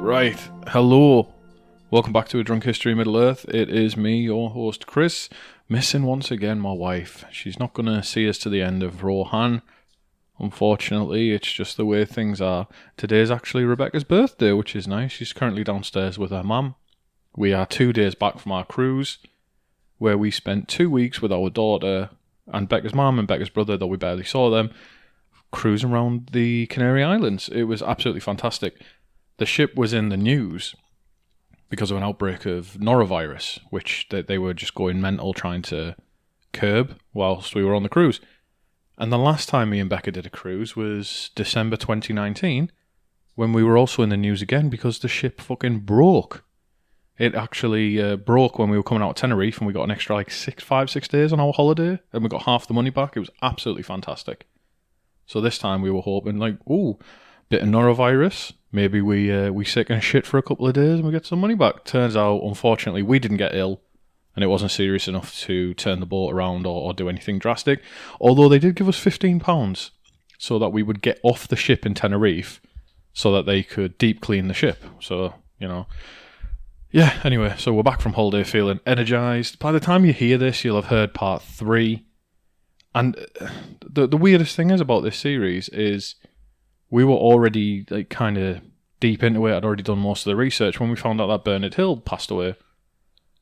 Right, hello. Welcome back to A Drunk History Middle Earth. It is me, your host Chris, missing once again my wife. She's not going to see us to the end of Rohan. Unfortunately, it's just the way things are. Today's actually Rebecca's birthday, which is nice. She's currently downstairs with her mum. We are 2 days back from our cruise, where we spent 2 weeks with our daughter and Becca's mum and Becca's brother, though we barely saw them, cruising around the Canary Islands. It was absolutely fantastic. The ship was in the news because of an outbreak of norovirus, which they were just going mental trying to curb whilst we were on the cruise. And the last time me and Becca did a cruise was December 2019, when we were also in the news again because the ship fucking broke. It actually broke when we were coming out of Tenerife, and we got an extra 6 days on our holiday, and we got half the money back. It was absolutely fantastic. So this time we were hoping, bit of norovirus. Maybe we sick and shit for a couple of days and we get some money back. Turns out, unfortunately, we didn't get ill, and it wasn't serious enough to turn the boat around or do anything drastic. Although they did give us £15 so that we would get off the ship in Tenerife so that they could deep clean the ship. So, yeah, anyway, so we're back from holiday feeling energised. By the time you hear this, you'll have heard part 3. And the weirdest thing is about this series is we were already kind of deep into it. I'd already done most of the research when we found out that Bernard Hill passed away,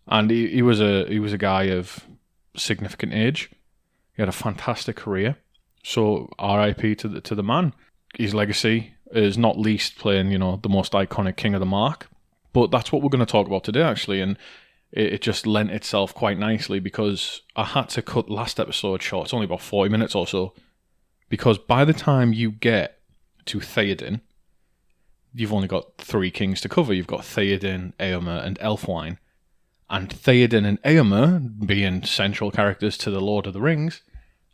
and he was a guy of significant age. He had a fantastic career. So R.I.P. to the man. His legacy is not least playing the most iconic King of the Mark. But that's what we're going to talk about today, actually, and it just lent itself quite nicely because I had to cut last episode short. It's only about 40 minutes or so, because by the time you get to Theoden, you've only got 3 kings to cover. You've got Theoden, Eomer, and Elfwine. And Theoden and Eomer, being central characters to the Lord of the Rings,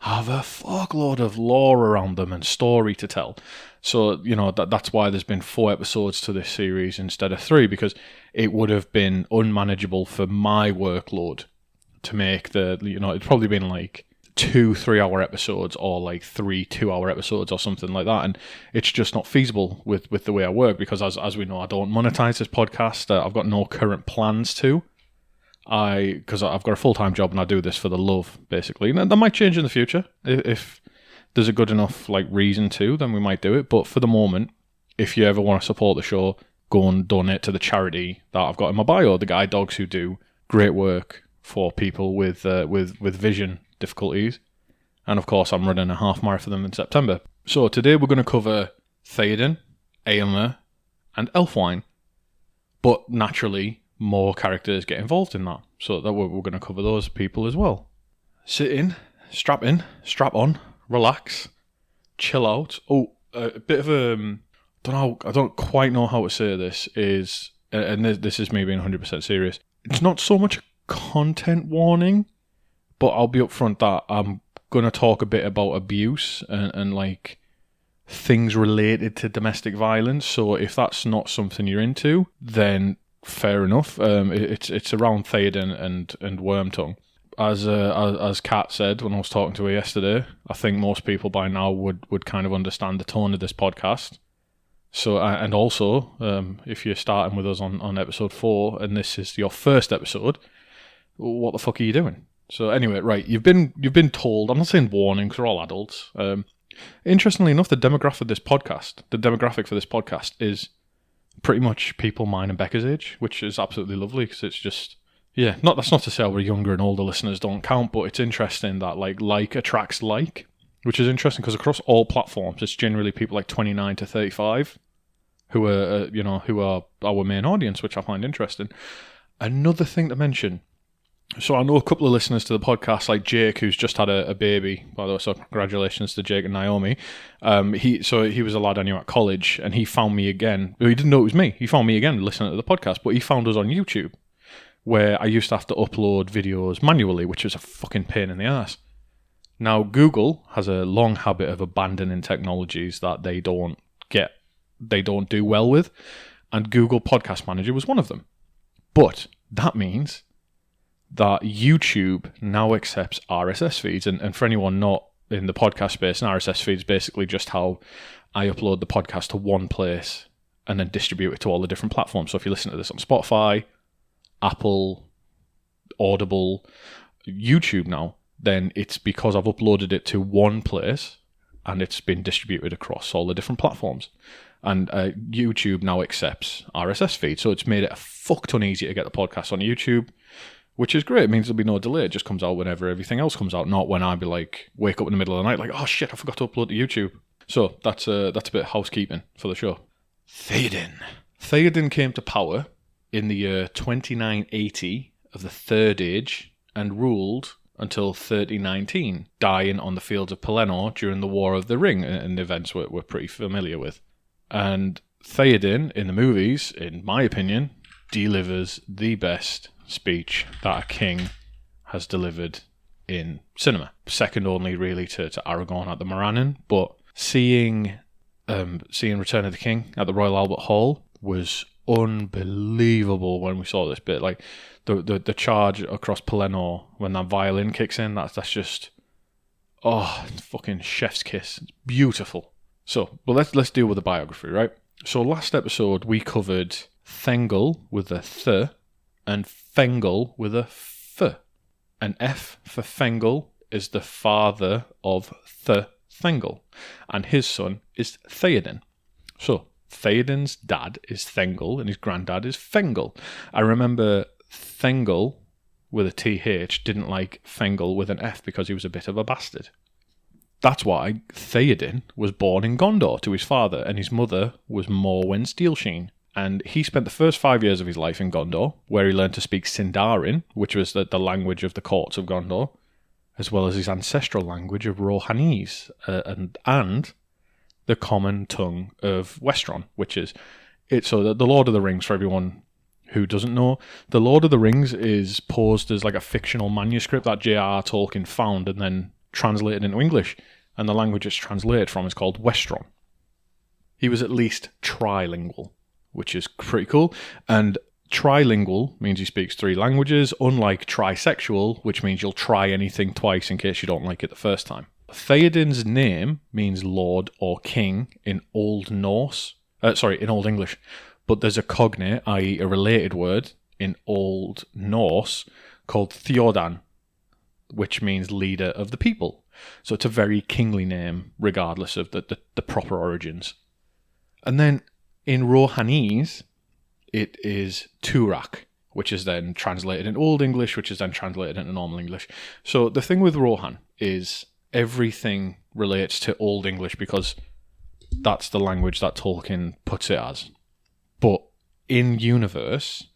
have a fuckload of lore around them and story to tell. So, that's why there's been 4 episodes to this series instead of 3, because it would have been unmanageable for my workload to make it'd probably been 2 3-hour episodes or 3 2-hour episodes or something like that, and it's just not feasible with the way I work, because as we know, I don't monetize this podcast. I've got no current plans to, because I've got a full-time job and I do this for the love, basically. And that might change in the future if there's a good enough reason to, then we might do it. But for the moment, if you ever want to support the show, go and donate to the charity that I've got in my bio, the Guide Dogs, who do great work for people with vision difficulties. And of course, I'm running a half marathon for them in September. So today we're going to cover Theoden, Eomer, and Elfwine. But naturally, more characters get involved in that. So that we're going to cover those people as well. Sit in, strap on, relax, chill out. Oh, a bit of I don't quite know how to say this, and this is me being 100% serious. It's not so much a content warning, but I'll be upfront that I'm going to talk a bit about abuse and things related to domestic violence. So if that's not something you're into, then fair enough. It's around Theoden and Wormtongue. As Kat said when I was talking to her yesterday, I think most people by now would kind of understand the tone of this podcast. So and also, if you're starting with us on episode 4 and this is your first episode, what the fuck are you doing? So anyway, right, you've been told. I'm not saying warning because we're all adults. Interestingly enough, the demographic for this podcast is pretty much people mine and Becca's age, which is absolutely lovely because it's just that's not to say our younger and older listeners don't count, but it's interesting that like attracts like, which is interesting because across all platforms, it's generally people 29 to 35 who are our main audience, which I find interesting. Another thing to mention. So I know a couple of listeners to the podcast, like Jake, who's just had a baby, by the way, so congratulations to Jake and Naomi. He was a lad I knew at college, and he found me again. He didn't know it was me. He found me again listening to the podcast, but he found us on YouTube, where I used to have to upload videos manually, which was a fucking pain in the ass. Now, Google has a long habit of abandoning technologies that they don't do well with, and Google Podcast Manager was one of them. But that means that YouTube now accepts RSS feeds. And for anyone not in the podcast space, an RSS feed is basically just how I upload the podcast to one place and then distribute it to all the different platforms. So if you listen to this on Spotify, Apple, Audible, YouTube now, then it's because I've uploaded it to one place and it's been distributed across all the different platforms. And YouTube now accepts RSS feed, so it's made it a fuck ton easier to get the podcast on YouTube, which is great. It means there'll be no delay. It just comes out whenever everything else comes out, not when I be like, wake up in the middle of the night, like, oh shit, I forgot to upload to YouTube. So that's a bit of housekeeping for the show. Theoden. Theoden came to power in the year 2980 of the Third Age and ruled until 3019, dying on the fields of Pelennor during the War of the Ring, and events we're pretty familiar with. And Theoden, in the movies, in my opinion, delivers the best speech that a king has delivered in cinema. Second only, really, to Aragorn at the Morannon. But seeing Return of the King at the Royal Albert Hall was unbelievable when we saw this bit. Like, the charge across Pelennor, when that violin kicks in, that's just... oh, fucking chef's kiss. It's beautiful. So, but let's deal with the biography, right? So last episode we covered Thengel with a th and Fengel with a f. And F for Fengel is the father of Thengel, and his son is Theoden. So Theoden's dad is Thengel and his granddad is Fengel. I remember Thengel with a th didn't like Fengel with an f because he was a bit of a bastard. That's why Theoden was born in Gondor to his father, and his mother was Morwen Steelsheen. And he spent the first 5 years of his life in Gondor, where he learned to speak Sindarin, which was the language of the courts of Gondor, as well as his ancestral language of Rohanese, and the common tongue of Westron, which is... So the Lord of the Rings, for everyone who doesn't know, the Lord of the Rings is posed as like a fictional manuscript that J.R.R. Tolkien found and then translated into English, and the language it's translated from is called Westron. He was at least trilingual, which is pretty cool, and trilingual means he speaks 3 languages, unlike trisexual, which means you'll try anything twice in case you don't like it the first time. Theoden's name means lord or king in Old Norse, in Old English, but there's a cognate, i.e. a related word, in Old Norse called Theodan, which means leader of the people. So it's a very kingly name, regardless of the proper origins. And then in Rohanese, it is Turak, which is then translated in Old English, which is then translated into normal English. So the thing with Rohan is everything relates to Old English because that's the language that Tolkien puts it as. But in universe,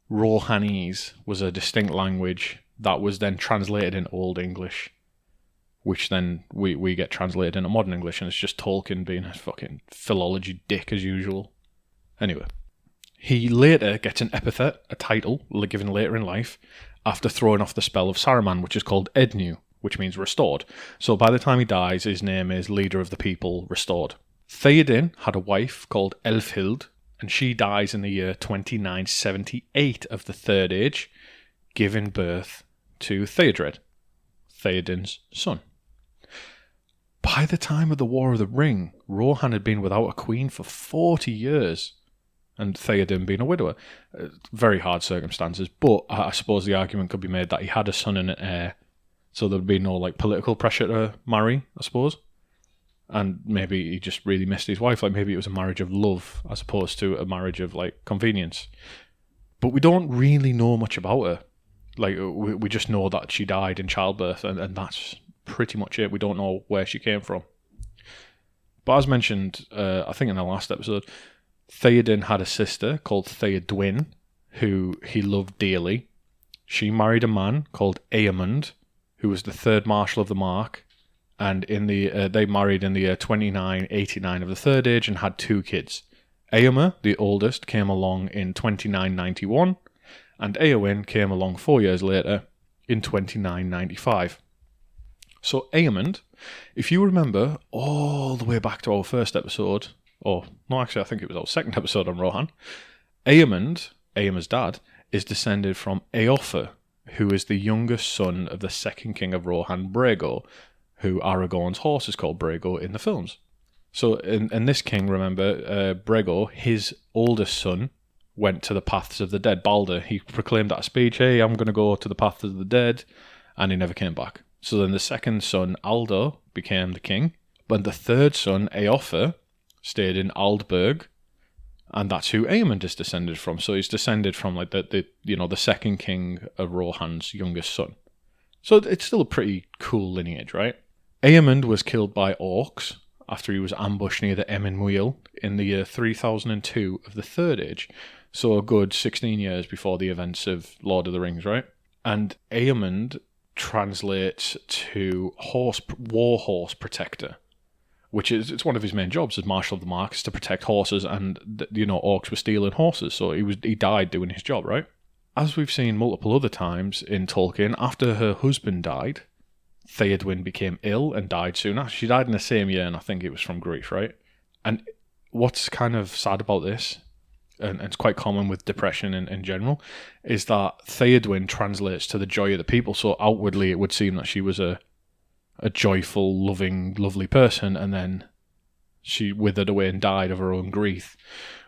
Rohanese was a distinct language that was then translated in Old English, which then we get translated into modern English, and it's just Tolkien being a fucking philology dick as usual. Anyway, he later gets an epithet, a title, given later in life, after throwing off the spell of Saruman, which is called Ednu, which means restored. So by the time he dies, his name is Leader of the People, Restored. Theoden had a wife called Elfhild, and she dies in the year 2978 of the Third Age, giving birth to Theodred, Theoden's son. By the time of the War of the Ring, Rohan had been without a queen for 40 years, and Theoden being a widower. Very hard circumstances, but I suppose the argument could be made that he had a son and an heir, so there'd be no political pressure to marry, I suppose. And maybe he just really missed his wife, maybe it was a marriage of love as opposed to a marriage of convenience. But we don't really know much about her. We just know that she died in childbirth, and that's pretty much it. We don't know where she came from. But as mentioned, I think in the last episode, Theoden had a sister called Theodwyn, who he loved dearly. She married a man called Eamund, who was the third Marshal of the Mark, and they married in the year 2989 of the Third Age and had 2 kids. Eomer, the oldest, came along in 2991, and Eowyn came along 4 years later in 2995. So Eamund, if you remember all the way back to our first episode, or no, actually I think it was our second episode on Rohan, Eamund, Eomer's dad, is descended from Eofor, who is the youngest son of the second king of Rohan, Brago, who Aragorn's horse is called Brago in the films. So, in this king, remember, Brego, his oldest son, went to the paths of the dead. Balder, he proclaimed that speech, hey, I'm going to go to the paths of the dead, and he never came back. So then the second son, Aldo, became the king, but the third son, Eofor, stayed in Aldburg, and that's who Aemond is descended from. So he's descended from like the second king of Rohan's youngest son. So it's still a pretty cool lineage, right? Aemond was killed by orcs after he was ambushed near the Emyn Muil in the year 3002 of the Third Age. So a good 16 years before the events of Lord of the Rings, right? And Aemond translates to war horse protector, which is it's one of his main jobs as Marshal of the Mark, is to protect horses, and orcs were stealing horses, so he died doing his job, right? As we've seen multiple other times in Tolkien, after her husband died, Theodwyn became ill and died soon after. She died in the same year, and I think it was from grief, right? And what's kind of sad about this, and it's quite common with depression in general, is that Theodwyn translates to the joy of the people. So outwardly, it would seem that she was a joyful, loving, lovely person, and then she withered away and died of her own grief,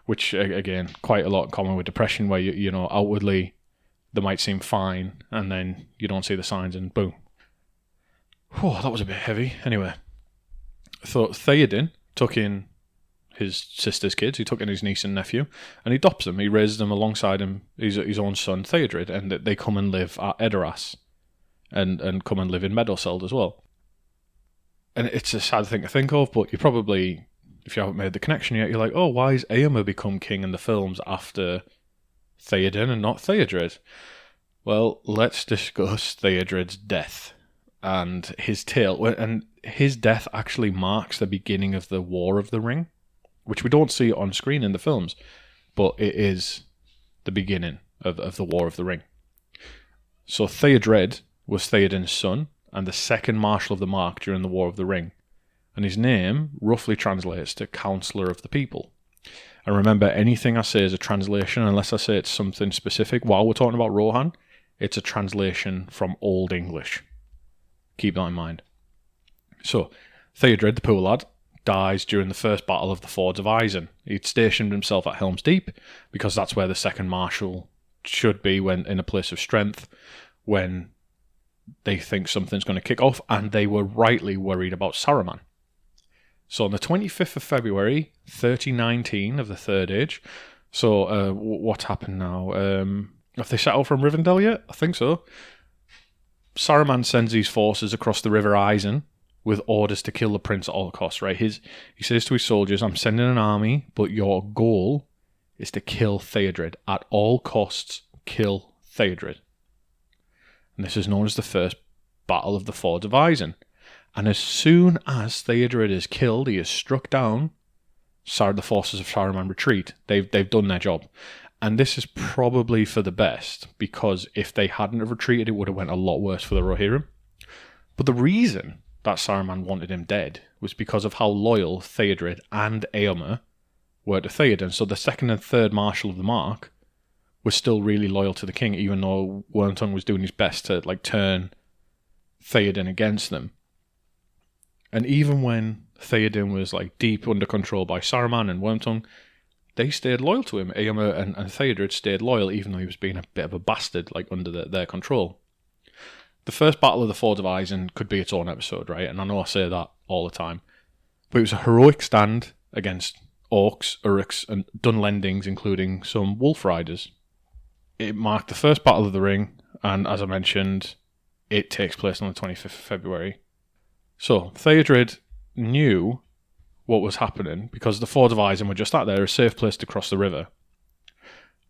which, again, quite a lot in common with depression, where, outwardly, they might seem fine, and then you don't see the signs, and boom. Whew, that was a bit heavy. Anyway, so Theoden took in his sister's kids, he took in his niece and nephew, and he adopts them. He raises them alongside him, his own son, Theodred, and they come and live at Edoras, and come and live in Meadowseld as well. And it's a sad thing to think of, but you probably, if you haven't made the connection yet, you're like, oh, why has Éomer become king in the films after Theoden and not Theodred? Well, let's discuss Theodred's death and his tale. And his death actually marks the beginning of the War of the Ring, which we don't see on screen in the films, but it is the beginning of the War of the Ring. So Theodred was Theoden's son, and the second Marshal of the Mark during the War of the Ring. And his name roughly translates to Counselor of the People. And remember, anything I say is a translation, unless I say it's something specific. While we're talking about Rohan, it's a translation from Old English. Keep that in mind. So, Theodred, the poor lad, dies during the first battle of the Fords of Isen. He'd stationed himself at Helm's Deep, because that's where the second Marshal should be when in a place of strength, when they think something's going to kick off, and they were rightly worried about Saruman. So on the 25th of February, 3019 of the Third Age, so what's happened now? Have they set out from Rivendell yet? I think so. Saruman sends these forces across the River Isen with orders to kill the prince at all costs, right? He says to his soldiers, I'm sending an army, but your goal is to kill Theodred. At all costs, kill Theodred. And this is known as the First Battle of the Fords of Isen. And as soon as Theodred is killed, he is struck down, the forces of Saruman retreat. They've done their job. And this is probably for the best, because if they hadn't have retreated, it would have went a lot worse for the Rohirrim. But the reason that Saruman wanted him dead was because of how loyal Theodred and Éomer were to Theoden. So the second and third Marshal of the Mark was still really loyal to the king, even though Wormtongue was doing his best to turn Theoden against them. And even when Theoden was deep under control by Saruman and Wormtongue, they stayed loyal to him. Éomer and Theodred stayed loyal, even though he was being a bit of a bastard, under their control. The first Battle of the Fords of Isen could be its own episode, right? And I know I say that all the time. But it was a heroic stand against orcs, uruks, and Dunlendings, including some wolf riders. It marked the first Battle of the Ring, and as I mentioned, it takes place on the 25th of February. So, Theodred knew what was happening because the Fords of Isen were just out there, a safe place to cross the river.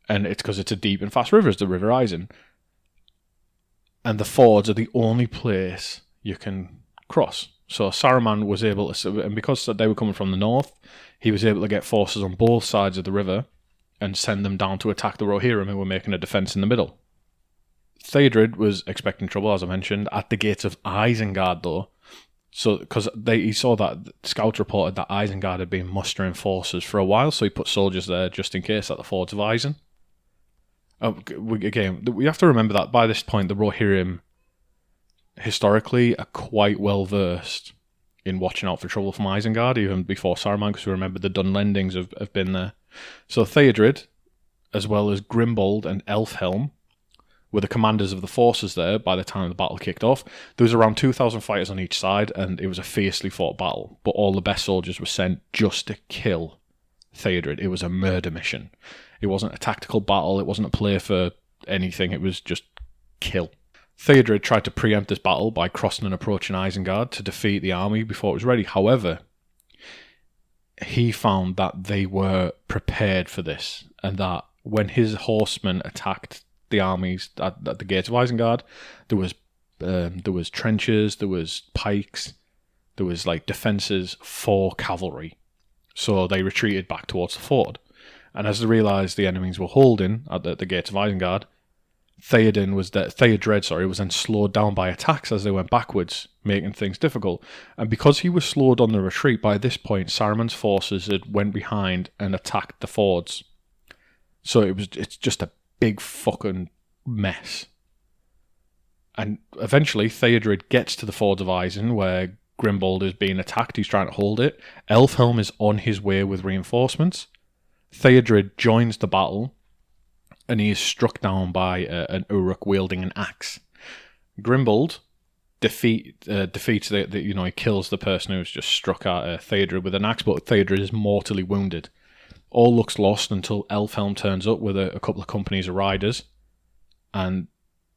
And it's because it's a deep and fast river, it's the River Isen. And the fords are the only place you can cross. So Saruman was able to, and because they were coming from the north, he was able to get forces on both sides of the river and send them down to attack the Rohirrim, who were making a defence in the middle. Theodred was expecting trouble, as I mentioned, at the gates of Isengard, though. So, because he saw that scouts reported that Isengard had been mustering forces for a while, so he put soldiers there just in case at the Fords of Isen. Again, we have to remember that by this point, the Rohirrim historically are quite well versed in watching out for trouble from Isengard, even before Saruman, because we remember the Dunlendings have been there. So Theodred, as well as Grimbold and Elfhelm, were the commanders of the forces there by the time the battle kicked off. There was around 2,000 fighters on each side, and it was a fiercely fought battle. But all the best soldiers were sent just to kill Theodred. It was a murder mission. It wasn't a tactical battle. It wasn't a play for anything. It was just kill. Theodred tried to preempt this battle by crossing and approaching Isengard to defeat the army before it was ready. However, he found that they were prepared for this, and that when his horsemen attacked the armies at the gates of Isengard, there was trenches, there was pikes, there was like defences for cavalry. So they retreated back towards the ford. And as they realised the enemies were holding at the gates of Isengard, Theodred was then slowed down by attacks as they went backwards, making things difficult. And because he was slowed on the retreat, by this point Saruman's forces had went behind and attacked the fords. So it's just a big fucking mess. And eventually Theodred gets to the fords of Isen, where Grimbold is being attacked. He's trying to hold it. Elfhelm is on his way with reinforcements. Theodred joins the battle, and he is struck down by an Uruk wielding an axe. Grimbold defeats he kills the person who's just struck at Theodred with an axe, but Theodred is mortally wounded. All looks lost until Elfhelm turns up with a couple of companies of riders, and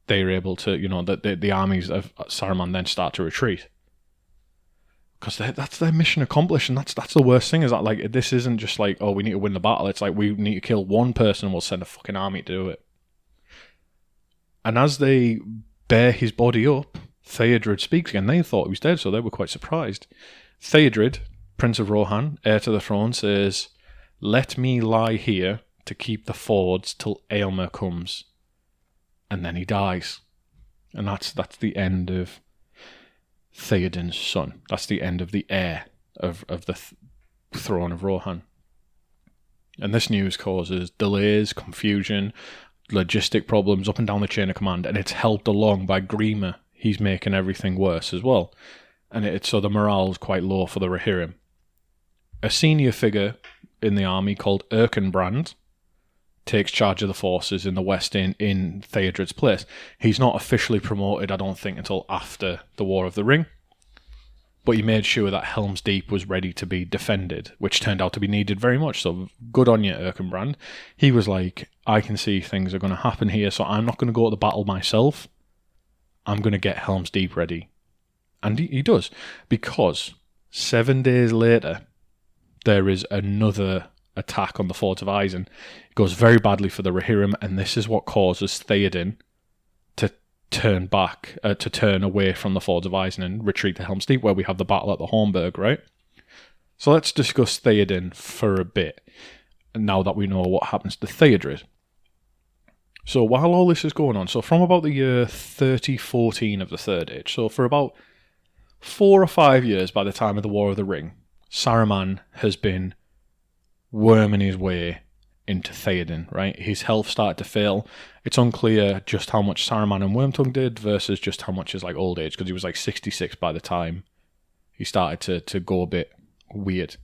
they're able to, the armies of Saruman then start to retreat. Because that's their mission accomplished, and that's the worst thing, is that, like, this isn't just like, oh, we need to win the battle. It's like, we need to kill one person and we'll send a fucking army to do it. And as they bear his body up, Theodred speaks again. They thought he was dead, so they were quite surprised. Theodred, Prince of Rohan, heir to the throne, says, "Let me lie here to keep the fords till Eomer comes." And then he dies. And that's the end of Theoden's son. That's the end of the heir of the throne of Rohan. And this news causes delays, confusion, logistic problems up and down the chain of command, and it's helped along by Grima. He's making everything worse as well. And so the morale is quite low for the Rohirrim. A senior figure in the army called Erkenbrand takes charge of the forces in the west in Theodred's place. He's not officially promoted, I don't think, until after the War of the Ring. But he made sure that Helm's Deep was ready to be defended, which turned out to be needed very much. So good on you, Erkenbrand. He was like, I can see things are going to happen here, so I'm not going to go to the battle myself. I'm going to get Helm's Deep ready. And he does. Because 7 days later, there is another attack on the forts of Isen. It goes very badly for the Rohirrim, and this is what causes Theoden to turn away from the forts of Isen and retreat to Helm's Deep, where we have the battle at the Hornburg, right? So let's discuss Theoden for a bit, now that we know what happens to Theodred. So while all this is going on, so from about the year 3014 of the Third Age, so for about 4 or 5 years by the time of the War of the Ring, Saruman has been worming his way into Theoden, right? His health started to fail. It's unclear just how much Saruman and Wormtongue did versus just how much is like old age, because he was like 66 by the time he started to go a bit weird.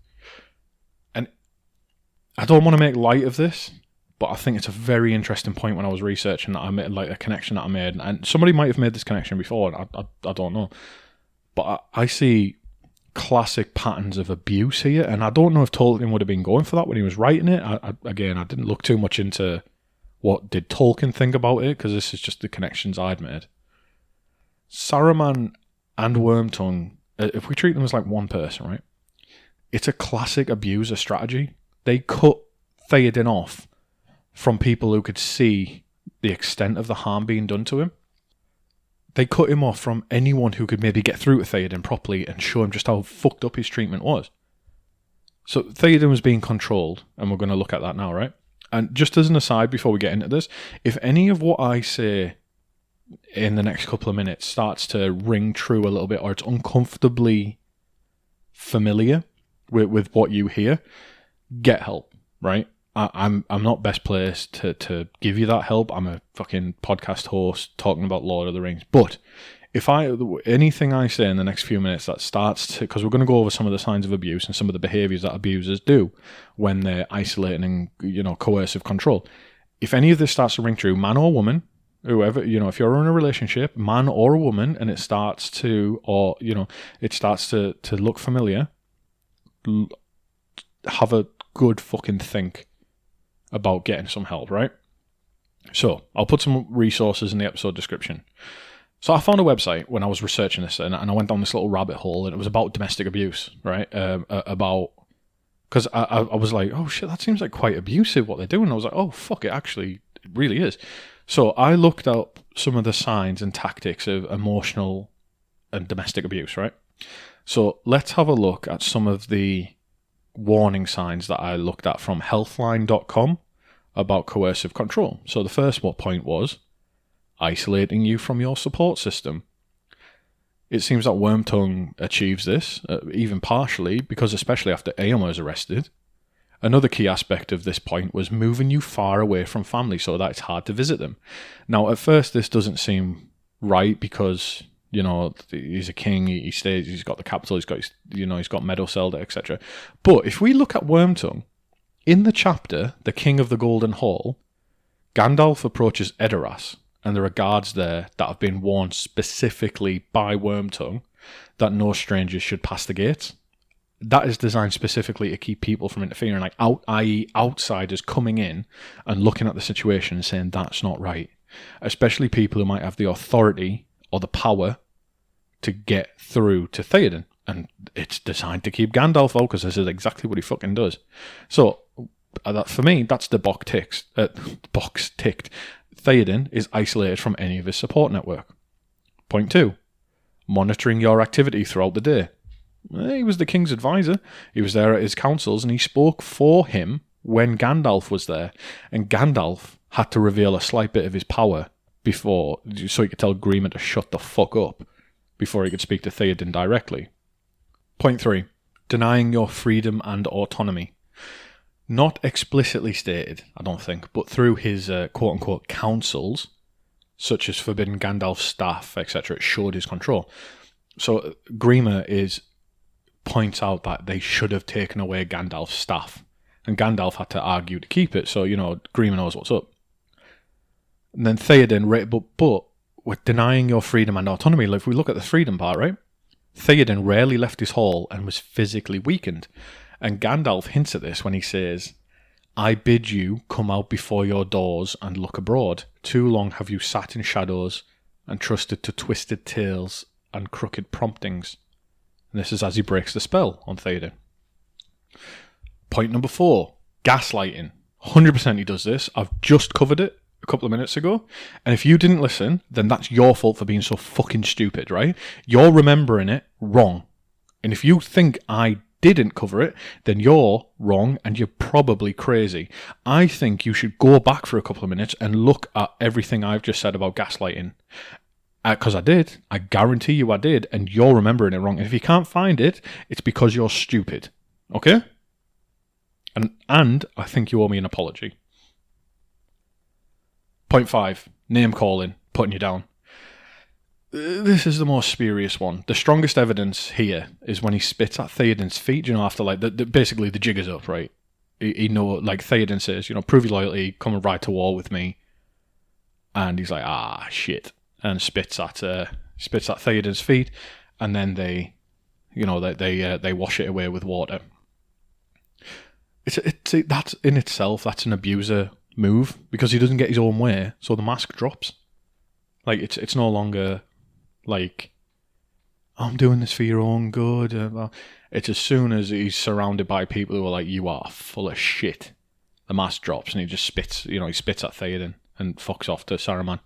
And I don't want to make light of this, but I think it's a very interesting point when I was researching that I made, like a connection that I made, and somebody might have made this connection before, and I don't know. But I see classic patterns of abuse here, and I don't know if Tolkien would have been going for that when he was writing it. I didn't look too much into what did Tolkien think about it, because this is just the connections I'd made. Saruman and Wormtongue, if we treat them as like one person, right? It's a classic abuser strategy. They cut Theoden off from people who could see the extent of the harm being done to him. They cut him off from anyone who could maybe get through to Theoden properly and show him just how fucked up his treatment was. So Theoden was being controlled, and we're going to look at that now, right? And just as an aside before we get into this, if any of what I say in the next couple of minutes starts to ring true a little bit, or it's uncomfortably familiar with what you hear, get help, right? I'm not best placed to give you that help. I'm a fucking podcast host talking about Lord of the Rings. But anything I say in the next few minutes that starts to, because we're going to go over some of the signs of abuse and some of the behaviours that abusers do when they're isolating and, coercive control. If any of this starts to ring true, man or woman, whoever, if you're in a relationship, man or a woman, and it starts to, to look familiar, have a good fucking think about getting some help, right? So I'll put some resources in the episode description. So I found a website when I was researching this, and I went down this little rabbit hole, and it was about domestic abuse, right? Because I was like, oh shit, that seems like quite abusive what they're doing. I was like, oh fuck, it really is. So I looked up some of the signs and tactics of emotional and domestic abuse, right? So let's have a look at some of the warning signs that I looked at from healthline.com about coercive control. So the first point was isolating you from your support system. It seems that Wormtongue achieves this, even partially, because especially after Aomer is arrested. Another key aspect of this point was moving you far away from family so that it's hard to visit them. Now, at first, this doesn't seem right because, he's a king, he stays, he's got the capital, he's got Meadowselder, etc. But if we look at Wormtongue, in the chapter, The King of the Golden Hall, Gandalf approaches Edoras, and there are guards there that have been warned specifically by Wormtongue that no strangers should pass the gates. That is designed specifically to keep people from interfering, i.e. outsiders coming in and looking at the situation and saying that's not right. Especially people who might have the authority or the power to get through to Theoden. And it's designed to keep Gandalf out because this is exactly what he fucking does. So, for me, that's the box ticked. Theoden is isolated from any of his support network. Point 2. Monitoring your activity throughout the day. He was the king's advisor. He was there at his councils and he spoke for him when Gandalf was there. And Gandalf had to reveal a slight bit of his power so he could tell Grima to shut the fuck up before he could speak to Theoden directly. Point 3. Denying your freedom and autonomy. Not explicitly stated, I don't think, but through his quote-unquote counsels, such as forbidding Gandalf's staff, etc., it showed his control. So Grima points out that they should have taken away Gandalf's staff, and Gandalf had to argue to keep it, so, Grima knows what's up. And then Theoden, but with denying your freedom and autonomy, if we look at the freedom part, right? Theoden rarely left his hall and was physically weakened. And Gandalf hints at this when he says, I bid you come out before your doors and look abroad. Too long have you sat in shadows and trusted to twisted tales and crooked promptings. And this is as he breaks the spell on Theoden. Point number 4, gaslighting. 100% he does this. I've just covered it a couple of minutes ago. And if you didn't listen, then that's your fault for being so fucking stupid, right? You're remembering it wrong. And if you think I didn't cover it, then you're wrong and you're probably crazy. I think you should go back for a couple of minutes and look at everything I've just said about gaslighting. Because I did. I guarantee you I did. And you're remembering it wrong. And if you can't find it, it's because you're stupid. Okay? And I think you owe me an apology. Point 5. Name calling. Putting you down. This is the most spurious one. The strongest evidence here is when he spits at Theoden's feet, after basically the jig is up, right? Theoden says, prove your loyalty, come and ride to war with me. And he's like, shit. And spits at Theoden's feet, and then they wash it away with water. That's in itself, that's an abuser move, because he doesn't get his own way, so the mask drops. It's no longer I'm doing this for your own good. It's as soon as he's surrounded by people who are like, you are full of shit, the mask drops and he just spits, he spits at Theoden and fucks off to Saruman.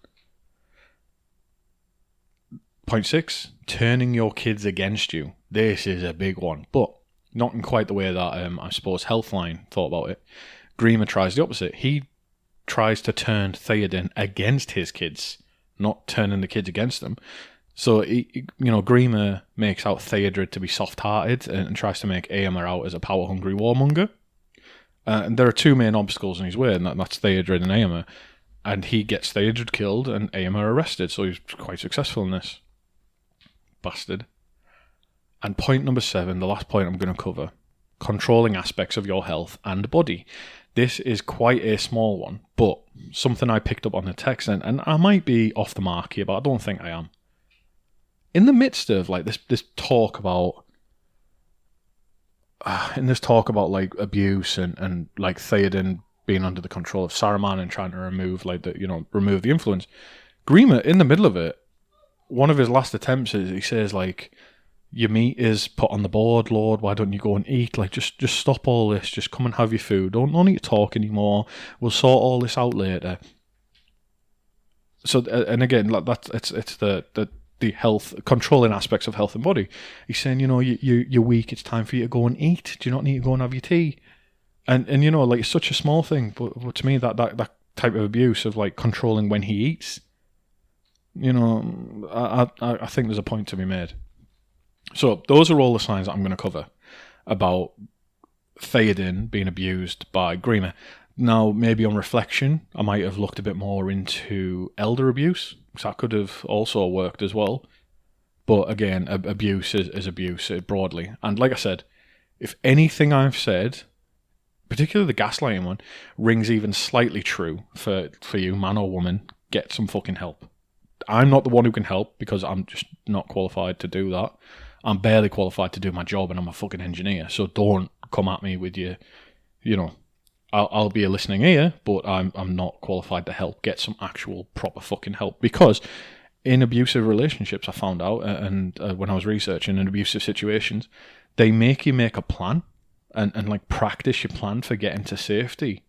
Point 6, turning your kids against you. This is a big one, but not in quite the way that I suppose Healthline thought about it. Grima tries the opposite. He tries to turn Theoden against his kids, not turning the kids against them. So, Grima makes out Theodred to be soft-hearted and tries to make Aomer out as a power-hungry warmonger. And there are two main obstacles in his way, and that's Theodred and Aomer. And he gets Theodred killed and Aomer arrested, so he's quite successful in this. bastard. And point number 7, the last point I'm going to cover, controlling aspects of your health and body. This is quite a small one, but something I picked up on the text, and I might be off the mark here, but I don't think I am. In the midst of like this talk about, like abuse and like Theoden being under the control of Saruman and trying to remove the influence, Grima, in the middle of it, one of his last attempts is he says like, your meat is put on the board, Lord. Why don't you go and eat? Like, just stop all this. Just come and have your food. Don't need to talk anymore. We'll sort all this out later. So, and again, like it's the health, controlling aspects of health and body. He's saying, you're weak. It's time for you to go and eat. Do you not need to go and have your tea? And like, it's such a small thing, but to me, that type of abuse of like controlling when he eats, I think there's a point to be made. So those are all the signs that I'm going to cover about Theoden being abused by Grima. Now, maybe on reflection, I might have looked a bit more into elder abuse, because that could have also worked as well. But again, abuse is abuse broadly. And like I said, if anything I've said, particularly the gaslighting one, rings even slightly true for you, man or woman, get some fucking help. I'm not the one who can help because I'm just not qualified to do that. I'm barely qualified to do my job, and I'm a fucking engineer. So don't come at me with your, I'll be a listening ear, but I'm not qualified to help. Get some actual proper fucking help, because in abusive relationships, I found out, and when I was researching in abusive situations, they make you make a plan and like practice your plan for getting to safety,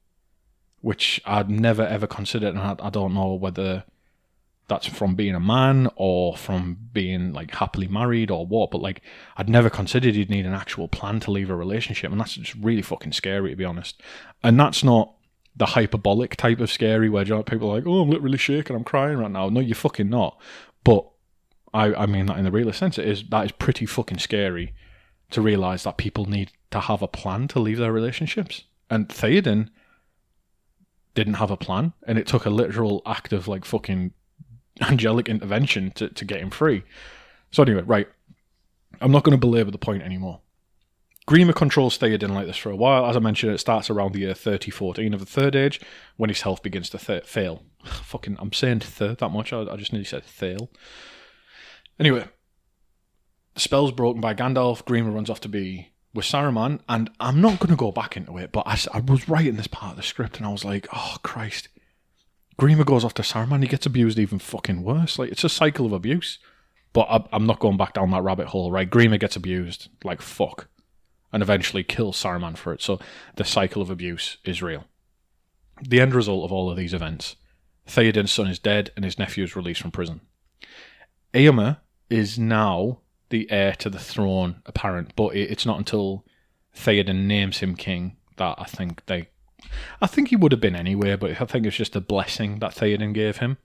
which I'd never ever considered, and I don't know whether that's from being a man or from being like happily married or what, but like I'd never considered you'd need an actual plan to leave a relationship, and that's just really fucking scary, to be honest. And that's not the hyperbolic type of scary where people are like, oh, I'm literally shaking, I'm crying right now. No, you're fucking not. But I mean that in the realest sense. That is pretty fucking scary to realise that people need to have a plan to leave their relationships. And Theoden didn't have a plan, and it took a literal act of like fucking angelic intervention to get him free. So anyway, right, I'm not going to belabor the point anymore. Grima controls Theoden like this for a while. As I mentioned, it starts around the year 3014 of the Third Age, when his health begins to fail. Fucking, I'm saying third that much, I just nearly said fail. Anyway, the spell's broken by Gandalf. Grima runs off to be with Saruman, and I'm not going to go back into it, but I was writing this part of the script, and I was like, oh Christ, Grima goes off to Saruman, he gets abused even fucking worse. Like, it's a cycle of abuse. But I'm not going back down that rabbit hole, right? Grima gets abused like fuck, and eventually kills Saruman for it. So the cycle of abuse is real. The end result of all of these events, Theoden's son is dead and his nephew is released from prison. Éomer is now the heir to the throne, apparent, but it's not until Theoden names him king that I think he would have been anyway, but I think it's just a blessing that Theoden gave him.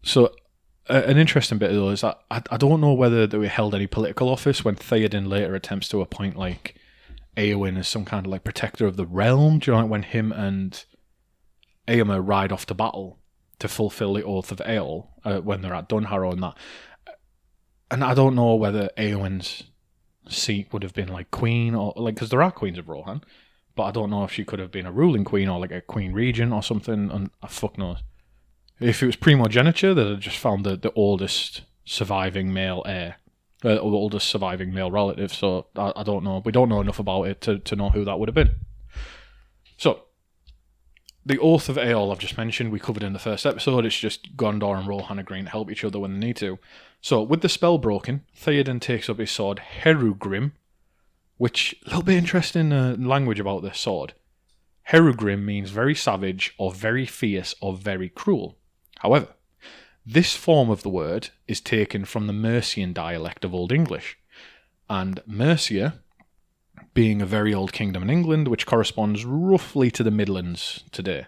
So, an interesting bit though is that I don't know whether they held any political office when Theoden later attempts to appoint like Éowyn as some kind of like protector of the realm. Do you know, like when him and Éomer ride off to battle to fulfill the oath of Eorl when they're at Dunharrow and that. And I don't know whether Éowyn's seat would have been like queen or like, because there are queens of Rohan. But I don't know if she could have been a ruling queen or like a queen regent or something, and fuck knows. If it was primogeniture, they'd have just found the oldest surviving male heir, or the oldest surviving male relative, so I don't know. We don't know enough about it to know who that would have been. So, the Oath of Eorl I've just mentioned, we covered in the first episode. It's just Gondor and Rohan agreeing to help each other when they need to. So, with the spell broken, Theoden takes up his sword Herugrim, which, a little bit interesting language about this sword. Herugrim means very savage, or very fierce, or very cruel. However, this form of the word is taken from the Mercian dialect of Old English, and Mercia, being a very old kingdom in England, which corresponds roughly to the Midlands today.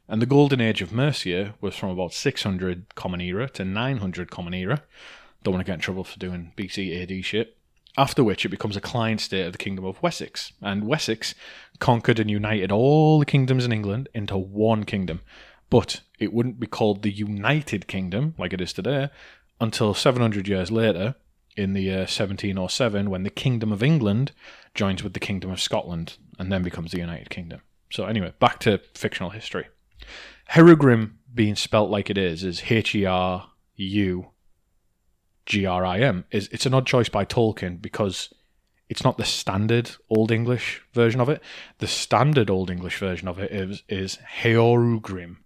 And the golden age of Mercia was from about 600 Common Era to 900 Common Era. Don't want to get in trouble for doing BC AD shit. After which it becomes a client state of the Kingdom of Wessex, and Wessex conquered and united all the kingdoms in England into one kingdom. But it wouldn't be called the United Kingdom, like it is today, until 700 years later, in the year 1707, when the Kingdom of England joins with the Kingdom of Scotland and then becomes the United Kingdom. So anyway, back to fictional history. Herugrim, being spelt like it is Herugrim. It's an odd choice by Tolkien because it's not the standard Old English version of it. The standard Old English version of it is Heorugrim,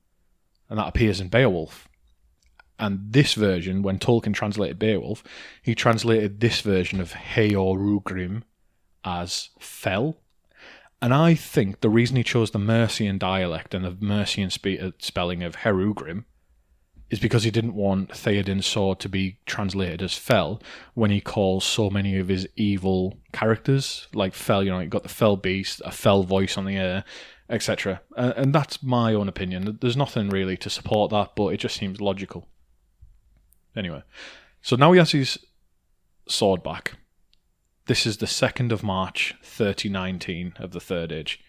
and that appears in Beowulf. And this version, when Tolkien translated Beowulf, he translated this version of Heorugrim as Fell. And I think the reason he chose the Mercian dialect and the Mercian spelling of Herugrim is because he didn't want Theoden's sword to be translated as Fell when he calls so many of his evil characters, like Fell, you've got the Fell Beast, a Fell voice on the air, etc. And that's my own opinion. There's nothing really to support that, but it just seems logical. Anyway, so now he has his sword back. This is the 2nd of March, 3019 of the Third Age.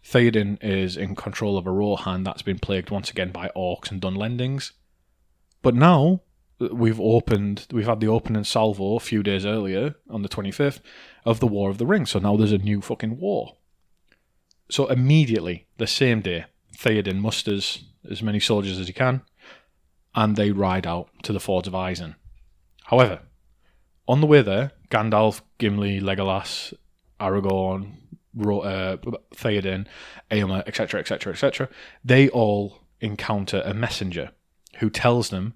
Theoden is in control of a Rohan that's been plagued once again by orcs and Dunlendings. But now we've had the opening salvo a few days earlier, on the 25th, of the War of the Ring. So now there's a new fucking war. So immediately, the same day, Theoden musters as many soldiers as he can, and they ride out to the Fords of Isen. However, on the way there, Gandalf, Gimli, Legolas, Aragorn, Theoden, Éomer, etc., etc., etc., they all encounter a messenger who tells them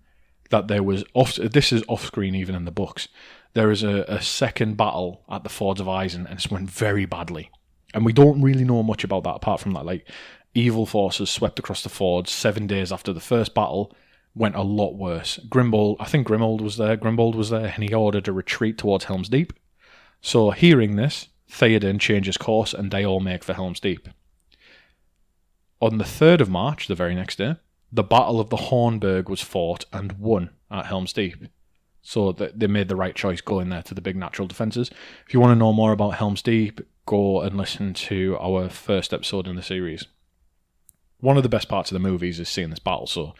that there was, this is off-screen even in the books, there is a second battle at the Fords of Isen, and it's went very badly. And we don't really know much about that, apart from that, like, evil forces swept across the Fords 7 days after the first battle, went a lot worse. Grimbold was there, and he ordered a retreat towards Helm's Deep. So, hearing this, Theoden changes course, and they all make for Helm's Deep. On the 3rd of March, the very next day, the Battle of the Hornburg was fought and won at Helm's Deep. So they made the right choice going there to the big natural defences. If you want to know more about Helm's Deep, go and listen to our first episode in the series. One of the best parts of the movies is seeing this battle, so I'm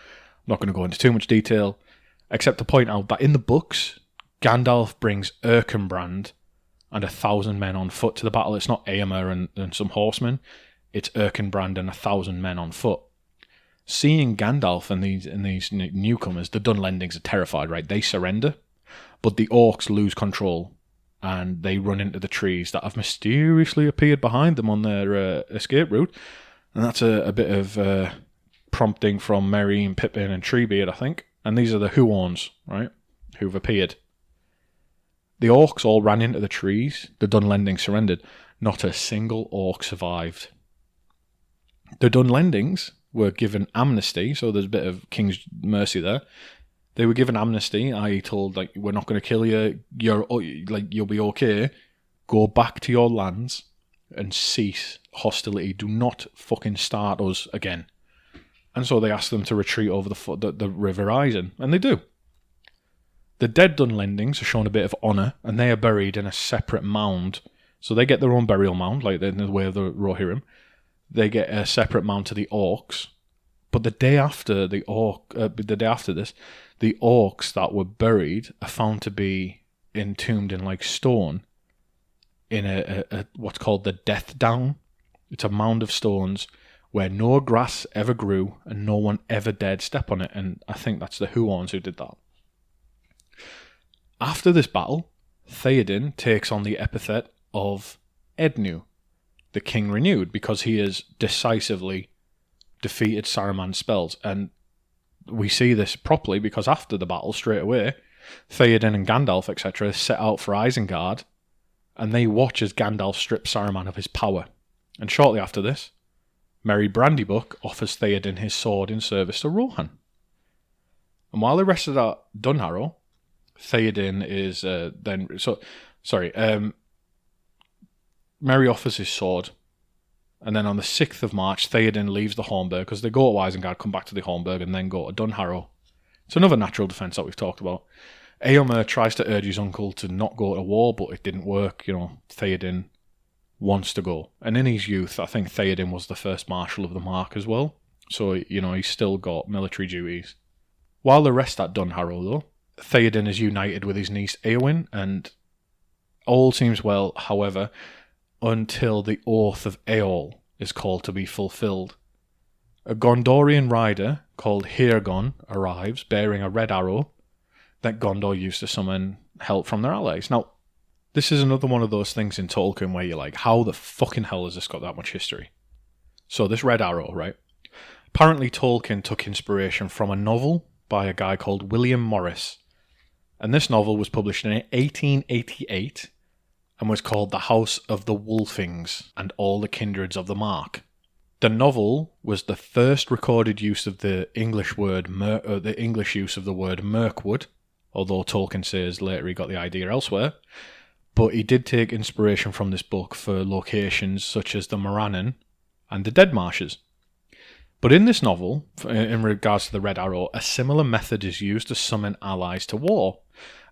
not going to go into too much detail, except to point out that in the books, Gandalf brings Erkenbrand and 1,000 men on foot to the battle. It's not Éomer and some horsemen, it's Erkenbrand and 1,000 men on foot. Seeing Gandalf and these newcomers, the Dunlendings are terrified, right? They surrender, but the orcs lose control, and they run into the trees that have mysteriously appeared behind them on their escape route. And that's a bit of prompting from Merry and Pippin and Treebeard, I think. And these are the Huorns, right, who've appeared. The orcs all ran into the trees. The Dunlendings surrendered. Not a single orc survived. The Dunlendings were given amnesty, so there's a bit of King's mercy there. They were given amnesty, i.e. told, like, we're not going to kill you, you'll be okay. Go back to your lands and cease hostility. Do not fucking start us again. And so they asked them to retreat over the River Isen, and they do. The dead Dunlendings are shown a bit of honour, and they are buried in a separate mound. So they get their own burial mound, like in the way of the Rohirrim. They get a separate mound to the orcs. But the day after this, the orcs that were buried are found to be entombed in like stone in a what's called the Death Down. It's a mound of stones where no grass ever grew and no one ever dared step on it. And I think that's the Huorns who did that. After this battle, Theoden takes on the epithet of Ednu, the King Renewed, because he has decisively defeated Saruman's spells. And we see this properly because after the battle, straight away, Theoden and Gandalf, etc., set out for Isengard, and they watch as Gandalf strips Saruman of his power. And shortly after this, Merry Brandybuck offers Theoden his sword in service to Rohan. And while they rested at Dunharrow, Theoden is Merry offers his sword, and then on the 6th of March, Theoden leaves the Hornburg, because they go to Isengard, come back to the Hornburg, and then go to Dunharrow. It's another natural defence that we've talked about. Éomer tries to urge his uncle to not go to war, but it didn't work. Theoden wants to go. And in his youth, I think Theoden was the first Marshal of the Mark as well. So, he's still got military duties. While they rest at Dunharrow, though, Theoden is united with his niece Eowyn, and all seems well, however, until the Oath of Eol is called to be fulfilled. A Gondorian rider called Haergon arrives bearing a red arrow that Gondor used to summon help from their allies. Now, this is another one of those things in Tolkien where you're like, how the fucking hell has this got that much history? So this red arrow, right? Apparently Tolkien took inspiration from a novel by a guy called William Morris. And this novel was published in 1888 and was called The House of the Wolfings and All the Kindreds of the Mark. The novel was the first recorded use of the English use of the word Mirkwood, although Tolkien says later he got the idea elsewhere. But he did take inspiration from this book for locations such as the Morannon and the Dead Marshes. But in this novel, in regards to the Red Arrow, a similar method is used to summon allies to war.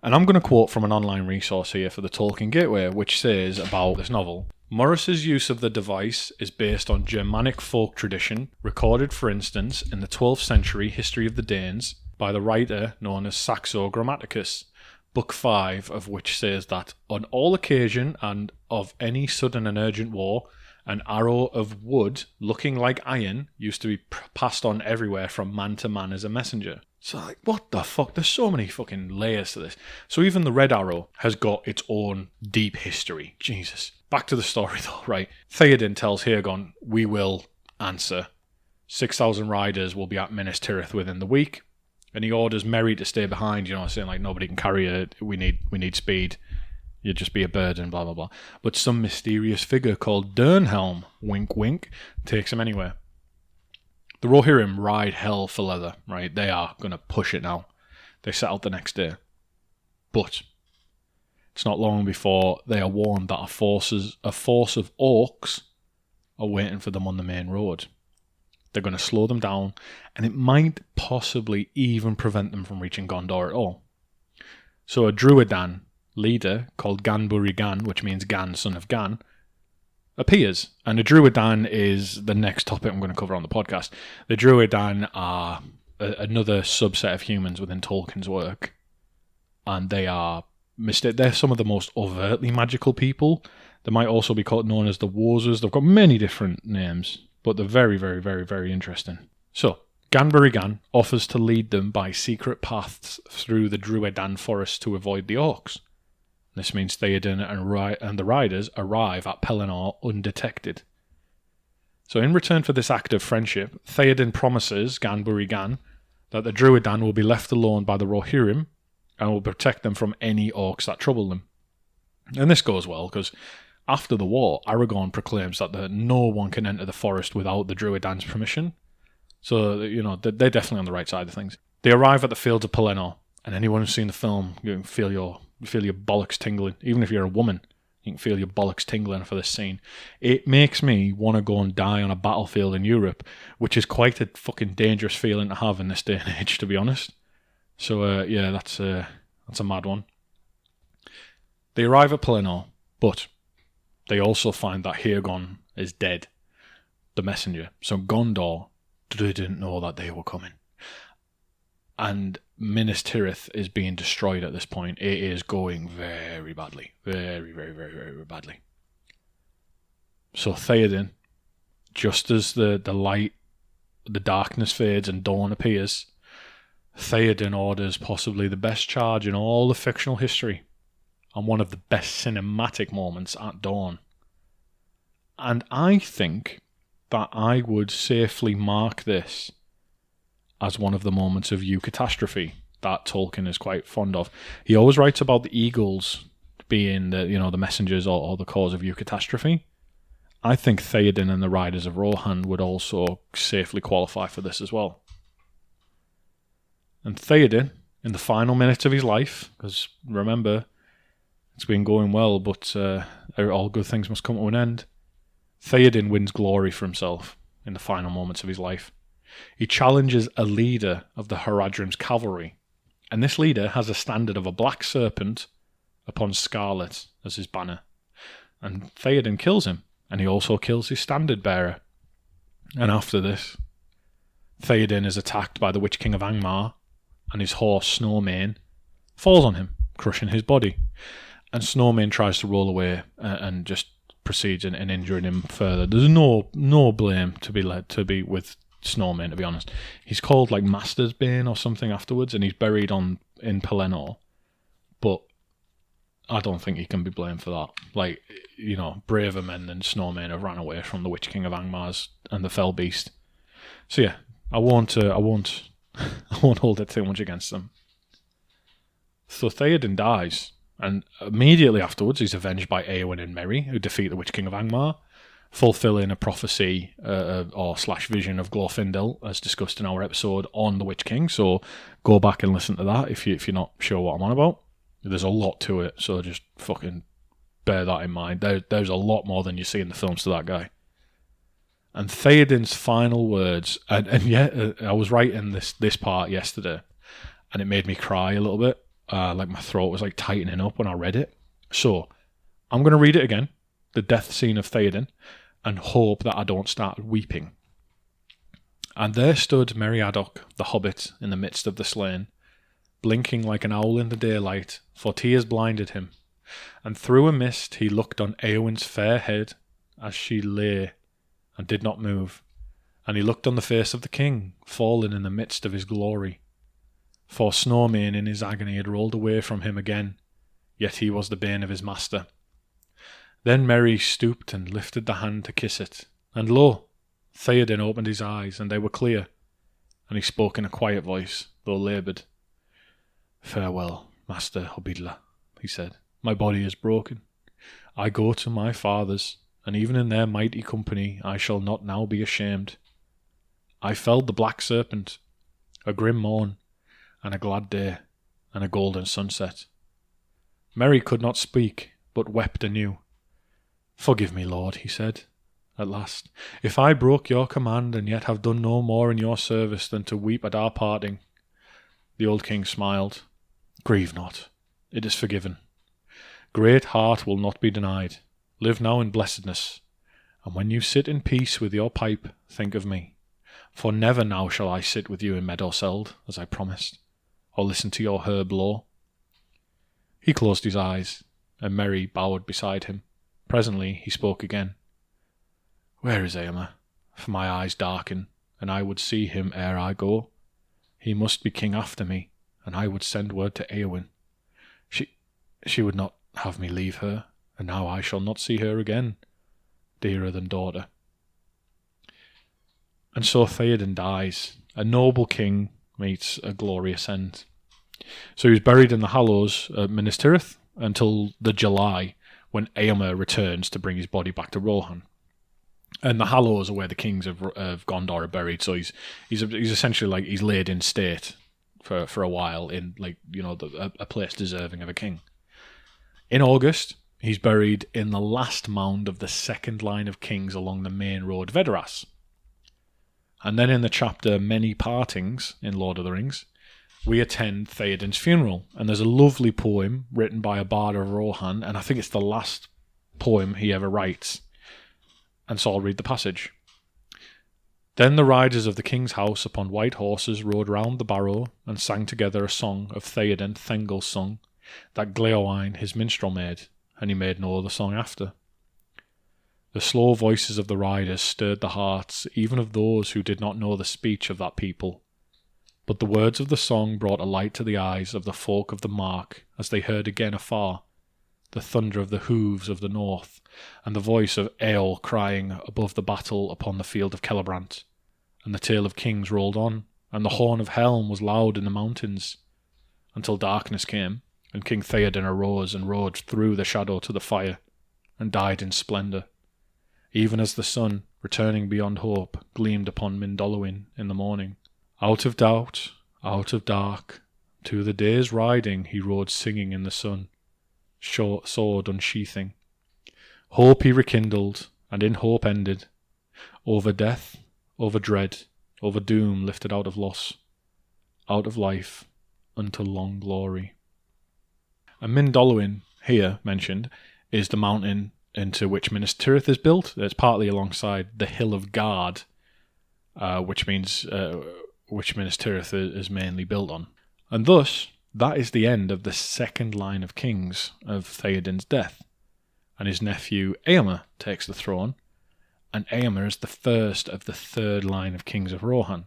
And I'm going to quote from an online resource here for the Tolkien Gateway, which says about this novel: Morris's use of the device is based on Germanic folk tradition, recorded, for instance, in the 12th century History of the Danes by the writer known as Saxo Grammaticus, Book 5 of which says that, on all occasion and of any sudden and urgent war, an arrow of wood looking like iron used to be passed on everywhere from man to man as a messenger. So, like, what the fuck? There's so many fucking layers to this. So even the Red Arrow has got its own deep history. Jesus. Back to the story though, right? Theoden tells Haergon, we will answer. 6,000 riders will be at Minas Tirith within the week. And he orders Merry to stay behind, saying like, nobody can carry it, we need speed. You'd just be a burden, blah, blah, blah. But some mysterious figure called Dernhelm, wink, wink, takes him anywhere. The Rohirrim ride hell for leather, right? They are going to push it now. They set out the next day. But it's not long before they are warned that a force of orcs are waiting for them on the main road. They're going to slow them down, and it might possibly even prevent them from reaching Gondor at all. So a Druidan leader called Gan-Buri-Gan, which means Gan, son of Gan, appears. And the Druidan is the next topic I'm going to cover on the podcast. The Druidan are another subset of humans within Tolkien's work. And they're some of the most overtly magical people. They might also be known as the Wozers. They've got many different names, but they're very, very, very, very interesting. So, Gan-Buri-Gan offers to lead them by secret paths through the Druidan forest to avoid the orcs. This means Theoden and the riders arrive at Pelennor undetected. So in return for this act of friendship, Theoden promises Gan-Buri-Gan that the Druidan will be left alone by the Rohirrim and will protect them from any orcs that trouble them. And this goes well, because after the war, Aragorn proclaims that no one can enter the forest without the Druidan's permission. So, they're definitely on the right side of things. They arrive at the fields of Pelennor, and anyone who's seen the film, you can feel your bollocks tingling. Even if you're a woman, you can feel your bollocks tingling for this scene. It makes me want to go and die on a battlefield in Europe, which is quite a fucking dangerous feeling to have in this day and age, to be honest. So, that's a mad one. They arrive at Pelennor, but they also find that Haergon is dead, the messenger. So Gondor didn't know that they were coming. And Minas Tirith is being destroyed at this point. It is going very badly. Very, very, very, very badly. So Theoden, just as the darkness fades and dawn appears, Theoden orders possibly the best charge in all the fictional history and one of the best cinematic moments at dawn. And I think that I would safely mark this as one of the moments of eucatastrophe that Tolkien is quite fond of. He always writes about the eagles being the messengers or the cause of eucatastrophe. I think Theoden and the Riders of Rohan would also safely qualify for this as well. And Theoden, in the final minutes of his life, because remember, it's been going well, but all good things must come to an end. Theoden wins glory for himself in the final moments of his life. He challenges a leader of the Haradrim's cavalry, and this leader has a standard of a black serpent upon scarlet as his banner. And Theoden kills him, and he also kills his standard bearer. And after this, Theoden is attacked by the Witch King of Angmar and his horse Snowmane, falls on him, crushing his body. And Snowman tries to roll away and just proceeds in injuring him further. There's no blame to be with Snowman, to be honest. He's called like Master's Bane or something afterwards, and he's buried in Pelennor. But I don't think he can be blamed for that. Like, you know, braver men than Snowman have ran away from the Witch King of Angmars and the Fell Beast. So yeah, I won't hold it too much against them. So Theoden dies, and immediately afterwards he's avenged by Éowyn and Merry, who defeat the Witch King of Angmar, fulfilling a prophecy or vision of Glorfindel, as discussed in our episode on the Witch King. So go back and listen to that if you're not sure what I'm on about. There's a lot to it, so just fucking bear that in mind. There's a lot more than you see in the films to that guy. And Theoden's final words, and yeah, I was writing this part yesterday, and it made me cry a little bit. Like my throat was like tightening up when I read it. So I'm going to read it again, the death scene of Theoden, and hope that I don't start weeping. And there stood Meriadoc, the hobbit, in the midst of the slain, blinking like an owl in the daylight, for tears blinded him. And through a mist he looked on Éowyn's fair head as she lay and did not move. And he looked on the face of the king, fallen in the midst of his glory. For Snowman in his agony had rolled away from him again, yet he was the bane of his master. Then Merry stooped and lifted the hand to kiss it, and lo, Theoden opened his eyes, and they were clear, and he spoke in a quiet voice, though laboured. "Farewell, Master Hobbidla," he said. "My body is broken. I go to my fathers, and even in their mighty company I shall not now be ashamed. I felled the black serpent, a grim morn, and a glad day, and a golden sunset." Merry could not speak, but wept anew. "Forgive me, Lord," he said, at last, "if I broke your command, and yet have done no more in your service than to weep at our parting." The old king smiled. "Grieve not. It is forgiven. Great heart will not be denied. Live now in blessedness, and when you sit in peace with your pipe, think of me. For never now shall I sit with you in Meadowseld, as I promised, or listen to your herb lore." He closed his eyes, and Merry bowed beside him. Presently he spoke again. "Where is Éomer? For my eyes darken, and I would see him ere I go. He must be king after me, and I would send word to Éowyn. She would not have me leave her, and now I shall not see her again, dearer than daughter." And so Theoden dies. A noble king meets a glorious end. So he was buried in the Hallows at Minas Tirith until the July, when Éomer returns to bring his body back to Rohan. And the Hallows are where the kings of Gondor are buried. So he's essentially like he's laid in state for a while in, like, you know, a place deserving of a king. In August, he's buried in the last mound of the second line of kings along the main road Vedaras. And then in the chapter Many Partings in Lord of the Rings, we attend Theoden's funeral, and there's a lovely poem written by a bard of Rohan, and I think it's the last poem he ever writes. And so I'll read the passage. "Then the riders of the king's house upon white horses rode round the barrow, and sang together a song of Theoden Thengel sung, that Gleoine his minstrel made, and he made no other song after. The slow voices of the riders stirred the hearts even of those who did not know the speech of that people. But the words of the song brought a light to the eyes of the folk of the mark as they heard again afar the thunder of the hooves of the north, and the voice of Eol crying above the battle upon the field of Celebrant. And the tale of kings rolled on, and the horn of Helm was loud in the mountains, until darkness came, and King Theoden arose and rode through the shadow to the fire, and died in splendour, even as the sun, returning beyond hope, gleamed upon Mindolluin in the morning. Out of doubt, out of dark, to the day's riding he rode singing in the sun, short sword unsheathing. Hope he rekindled, and in hope ended, over death, over dread, over doom lifted out of loss, out of life, unto long glory. And Mindolluin, here mentioned, is the mountain into which Minas Tirith is built. It's partly alongside the Hill of Guard, which Minas Tirith is mainly built on. And thus, that is the end of the second line of kings of Theoden's death. And his nephew Eomer takes the throne, and Eomer is the first of the third line of kings of Rohan.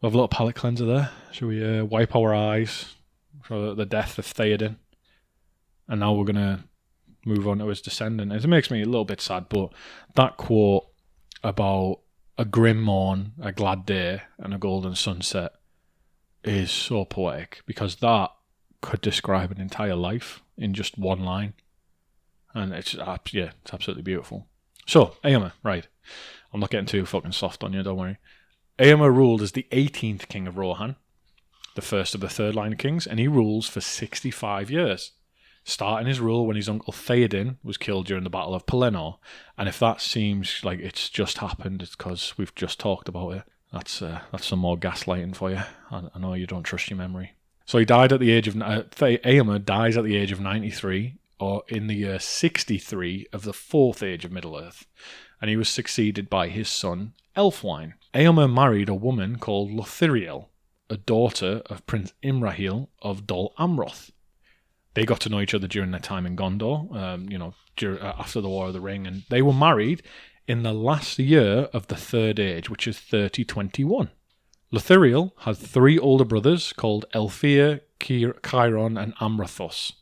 We'll have a little palate cleanser there. Shall we wipe our eyes for the death of Theoden? And now we're going to move on to his descendant. It makes me a little bit sad, but that quote about a grim morn, a glad day, and a golden sunset is so poetic, because that could describe an entire life in just one line. And it's absolutely beautiful. So, Eomer, right. I'm not getting too fucking soft on you, don't worry. Eomer ruled as the 18th king of Rohan, the first of the third line of kings, and he rules for 65 years, starting his rule when his uncle Theoden was killed during the Battle of Pelennor. And if that seems like it's just happened, it's because we've just talked about it. That's some more gaslighting for you. I know you don't trust your memory. So he died at the age of... Eomer dies at the age of 93, or in the year 63 of the fourth age of Middle-earth, and he was succeeded by his son, Elfwine. Eomer married a woman called Lothiriel, a daughter of Prince Imrahil of Dol Amroth. They got to know each other during their time in Gondor, after the War of the Ring, and they were married in the last year of the Third Age, which is 3021. Lothiriel had 3 older brothers called Elfir, Chiron, and Amrathos.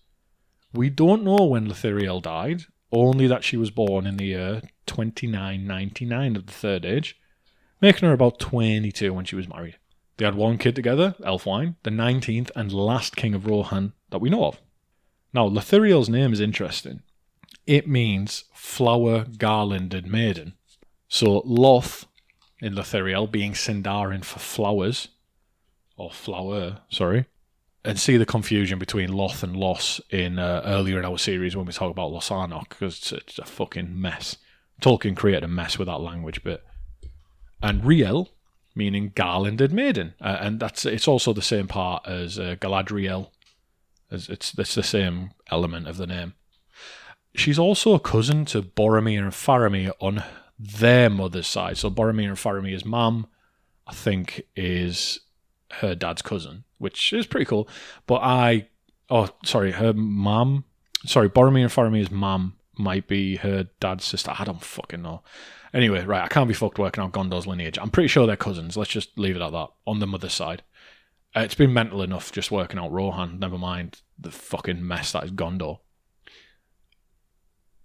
We don't know when Lothiriel died, only that she was born in the year 2999 of the Third Age, making her about 22 when she was married. They had 1 kid together, Elfwine, the 19th and last king of Rohan that we know of. Now, Lothiriel's name is interesting. It means flower garlanded maiden. So Loth in Lothiriel being Sindarin for flowers, or flower, sorry. And see the confusion between Loth and Los in earlier in our series when we talk about Losanok, because it's a fucking mess. Tolkien created a mess with that language bit. And Riel, meaning garlanded maiden. And it's also the same part as Galadriel. It's the same element of the name. She's also a cousin to Boromir and Faramir on their mother's side. So Boromir and Faramir's mum, I think, is her dad's cousin, which is pretty cool. But her mum. Sorry, Boromir and Faramir's mum might be her dad's sister. I don't fucking know. Anyway, right, I can't be fucked working out Gondor's lineage. I'm pretty sure they're cousins. Let's just leave it at that. On the mother's side. It's been mental enough just working out Rohan, never mind the fucking mess that is Gondor.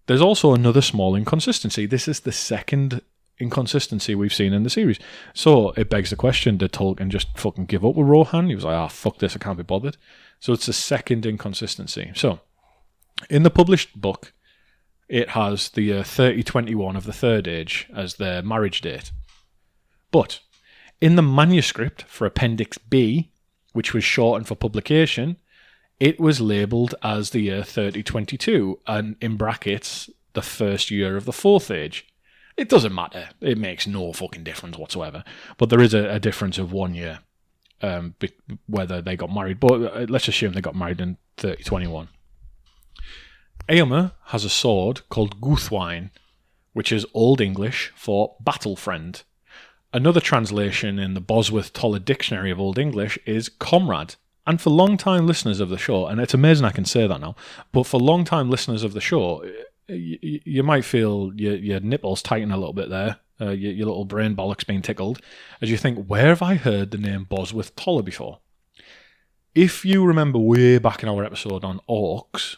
There's also another small inconsistency. This is the second inconsistency we've seen in the series. So it begs the question, did Tolkien just fucking give up with Rohan? He was like, fuck this, I can't be bothered. So it's the second inconsistency. So, in the published book, it has the year 3021 of the Third Age as their marriage date. But in the manuscript for Appendix B, which was shortened for publication, it was labelled as the year 3022, and in brackets, the first year of the Fourth Age. It doesn't matter. It makes no fucking difference whatsoever. But there is a difference of 1 year, whether they got married. But let's assume they got married in 3021. Eomer has a sword called Guthwine, which is Old English for battle friend. Another translation in the Bosworth Toller Dictionary of Old English is comrade. And for long-time listeners of the show, and it's amazing I can say that now, but for long-time listeners of the show, you might feel your nipples tighten a little bit there, your little brain bollocks being tickled, as you think, where have I heard the name Bosworth Toller before? If you remember way back in our episode on orcs,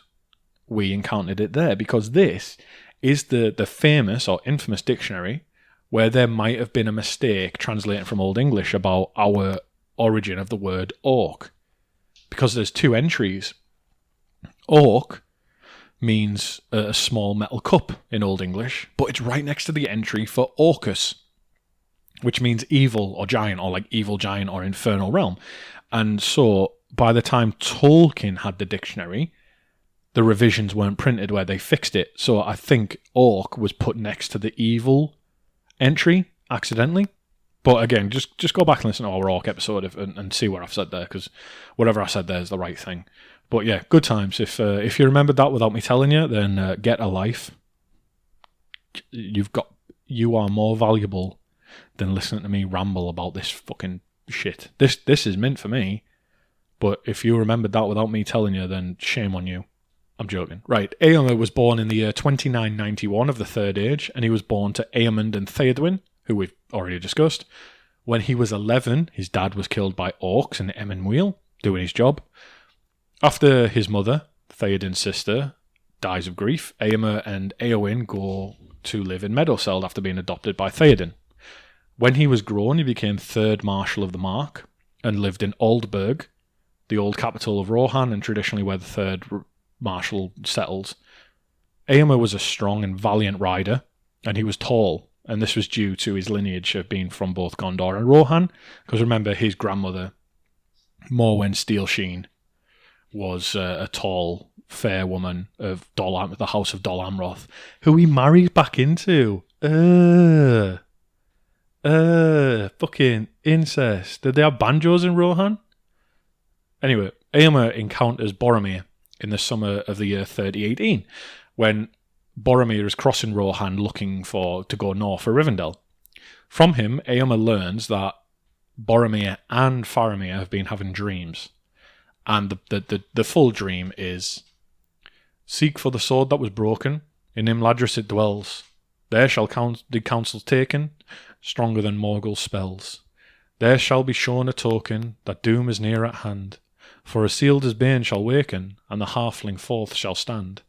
we encountered it there, because this is the famous or infamous dictionary where there might have been a mistake translating from Old English about our origin of the word orc. Because there's 2 entries. Orc means a small metal cup in Old English, but it's right next to the entry for Orcus, which means evil or giant, or like evil giant or infernal realm. And so by the time Tolkien had the dictionary, the revisions weren't printed where they fixed it. So I think orc was put next to the evil entry accidentally. But again, just go back and listen to our orc episode and see what I've said there, because whatever I said there is the right thing. But yeah, good times. If you remembered that without me telling you, then get a life. You are more valuable than listening to me ramble about this fucking shit. This is meant for me. But if you remembered that without me telling you, then shame on you. I'm joking. Right, Eomer was born in the year 2991 of the Third Age, and he was born to Eamund and Theoden, who we've already discussed. When he was 11, his dad was killed by orcs in Emyn Muil, doing his job. After his mother, Theoden's sister, dies of grief, Eomer and Eowyn go to live in Meadowseld after being adopted by Theoden. When he was grown, he became Third Marshal of the Mark and lived in Aldburg, the old capital of Rohan and traditionally where the Third Marshal settled. Eomer was a strong and valiant rider, and he was tall, and this was due to his lineage of being from both Gondor and Rohan, because remember, his grandmother, Morwen Steelsheen, was a tall, fair woman of the House of Dol Amroth, who he married back into. Fucking incest. Did they have banjos in Rohan? Anyway, Eomer encounters Boromir in the summer of the year 3018, when Boromir is crossing Rohan looking to go north for Rivendell. From him, Eomer learns that Boromir and Faramir have been having dreams. And the full dream is, seek for the sword that was broken, in Imladris it dwells. There shall the counsel taken, stronger than Morgul's spells. There shall be shown a token that doom is near at hand, for Isildur's bane shall waken, and the halfling forth shall stand.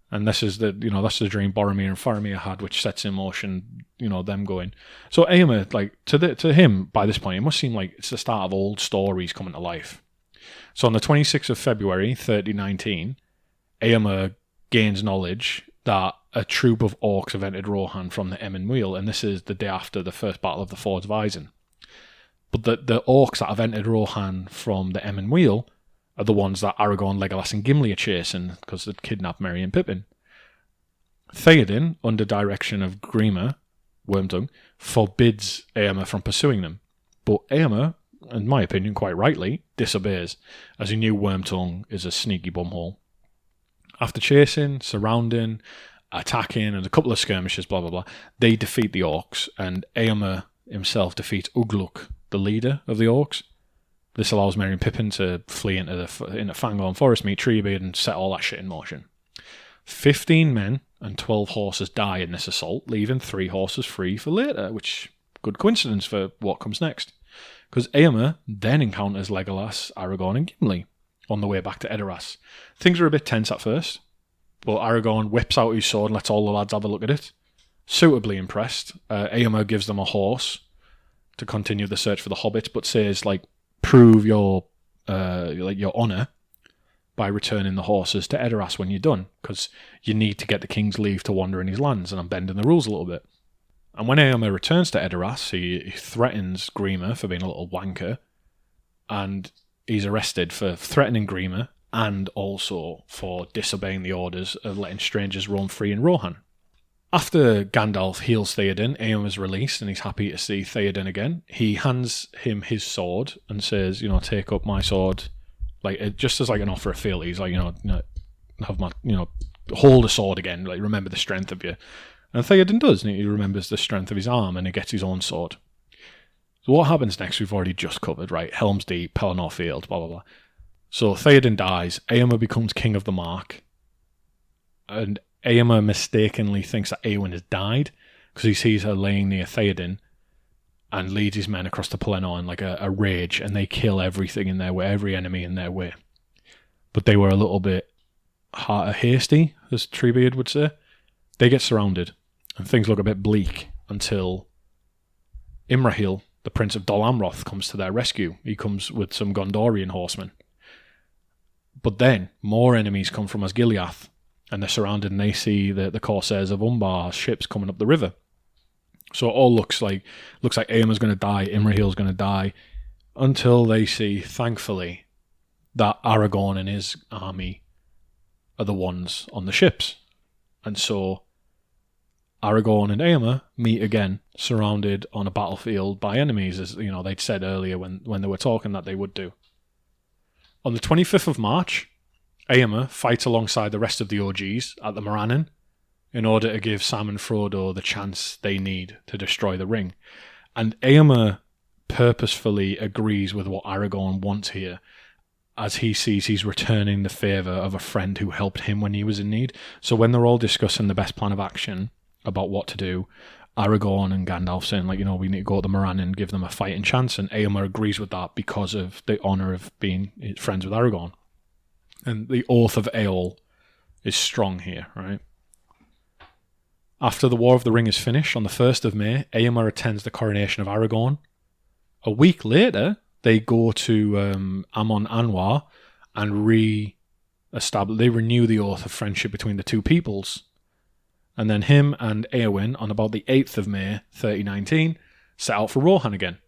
And this is that's the dream Boromir and Faramir had, which sets in motion, them going. So Eomer, to him, by this point, it must seem like it's the start of old stories coming to life. So on the 26th of February, 3019, Eomer gains knowledge that a troop of orcs have entered Rohan from the Emyn Muil, and this is the day after the first battle of the Fords of Isen. But the orcs that have entered Rohan from the Emyn Muil are the ones that Aragorn, Legolas and Gimli are chasing because they'd kidnapped Merry and Pippin. Theoden, under direction of Grima, Wormtongue, forbids Eomer from pursuing them. But Eomer, in my opinion quite rightly, disobeys, as he knew Wormtongue is a sneaky bumhole. After chasing, surrounding, attacking, and a couple of skirmishes, blah blah blah, they defeat the orcs, and Eomer himself defeats Ugluk, the leader of the orcs. This allows Merry and Pippin to flee into Fangorn Forest, meet Treebeard, and set all that shit in motion. 15 men and 12 horses die in this assault, leaving 3 horses free for later, which, good coincidence for what comes next. Because Eomer then encounters Legolas, Aragorn and Gimli on the way back to Edoras. Things are a bit tense at first, but Aragorn whips out his sword and lets all the lads have a look at it. Suitably impressed, Eomer gives them a horse to continue the search for the Hobbit, but says, prove your honour by returning the horses to Edoras when you're done, because you need to get the king's leave to wander in his lands, and I'm bending the rules a little bit. And when Eomer returns to Edoras, he threatens Grima for being a little wanker, and he's arrested for threatening Grima and also for disobeying the orders of letting strangers roam free in Rohan. After Gandalf heals Theoden, Eomer's released and he's happy to see Theoden again. He hands him his sword and says, take up my sword, just as an offer of fealty. He's have my, hold a sword again, remember the strength of you. And Theoden does, and he remembers the strength of his arm, and he gets his own sword. So what happens next, we've already just covered, right? Helm's Deep, Pelennor Field, blah, blah, blah. So Theoden dies, Eomer becomes king of the Mark, and Eomer mistakenly thinks that Eowyn has died, because he sees her laying near Theoden, and leads his men across to Pelennor in a rage, and they kill everything in their way, every enemy in their way. But they were a little bit hasty, as Treebeard would say. They get surrounded, and things look a bit bleak until Imrahil, the Prince of Dol Amroth, comes to their rescue. He comes with some Gondorian horsemen. But then, more enemies come from Osgiliath, and they're surrounded, and they see the Corsairs of Umbar's ships coming up the river. So it all looks like Eomer's going to die, Imrahil's going to die, until they see, thankfully, that Aragorn and his army are the ones on the ships. And so Aragorn and Eomer meet again, surrounded on a battlefield by enemies, as they'd said earlier when they were talking that they would do. On the 25th of March, Eomer fights alongside the rest of the OGs at the Morannon in order to give Sam and Frodo the chance they need to destroy the ring. And Eomer purposefully agrees with what Aragorn wants here, as he sees he's returning the favour of a friend who helped him when he was in need. So when they're all discussing the best plan of action about what to do, Aragorn and Gandalf saying, like, we need to go to the Moran and give them a fighting chance, and Éomer agrees with that because of the honour of being friends with Aragorn. And the Oath of Eorl is strong here, right? After the War of the Ring is finished, on the 1st of May, Éomer attends the coronation of Aragorn. A week later, they go to Amon Anwar and they renew the oath of friendship between the two peoples. And then him and Éowyn, on about the 8th of May, 3019, set out for Rohan again.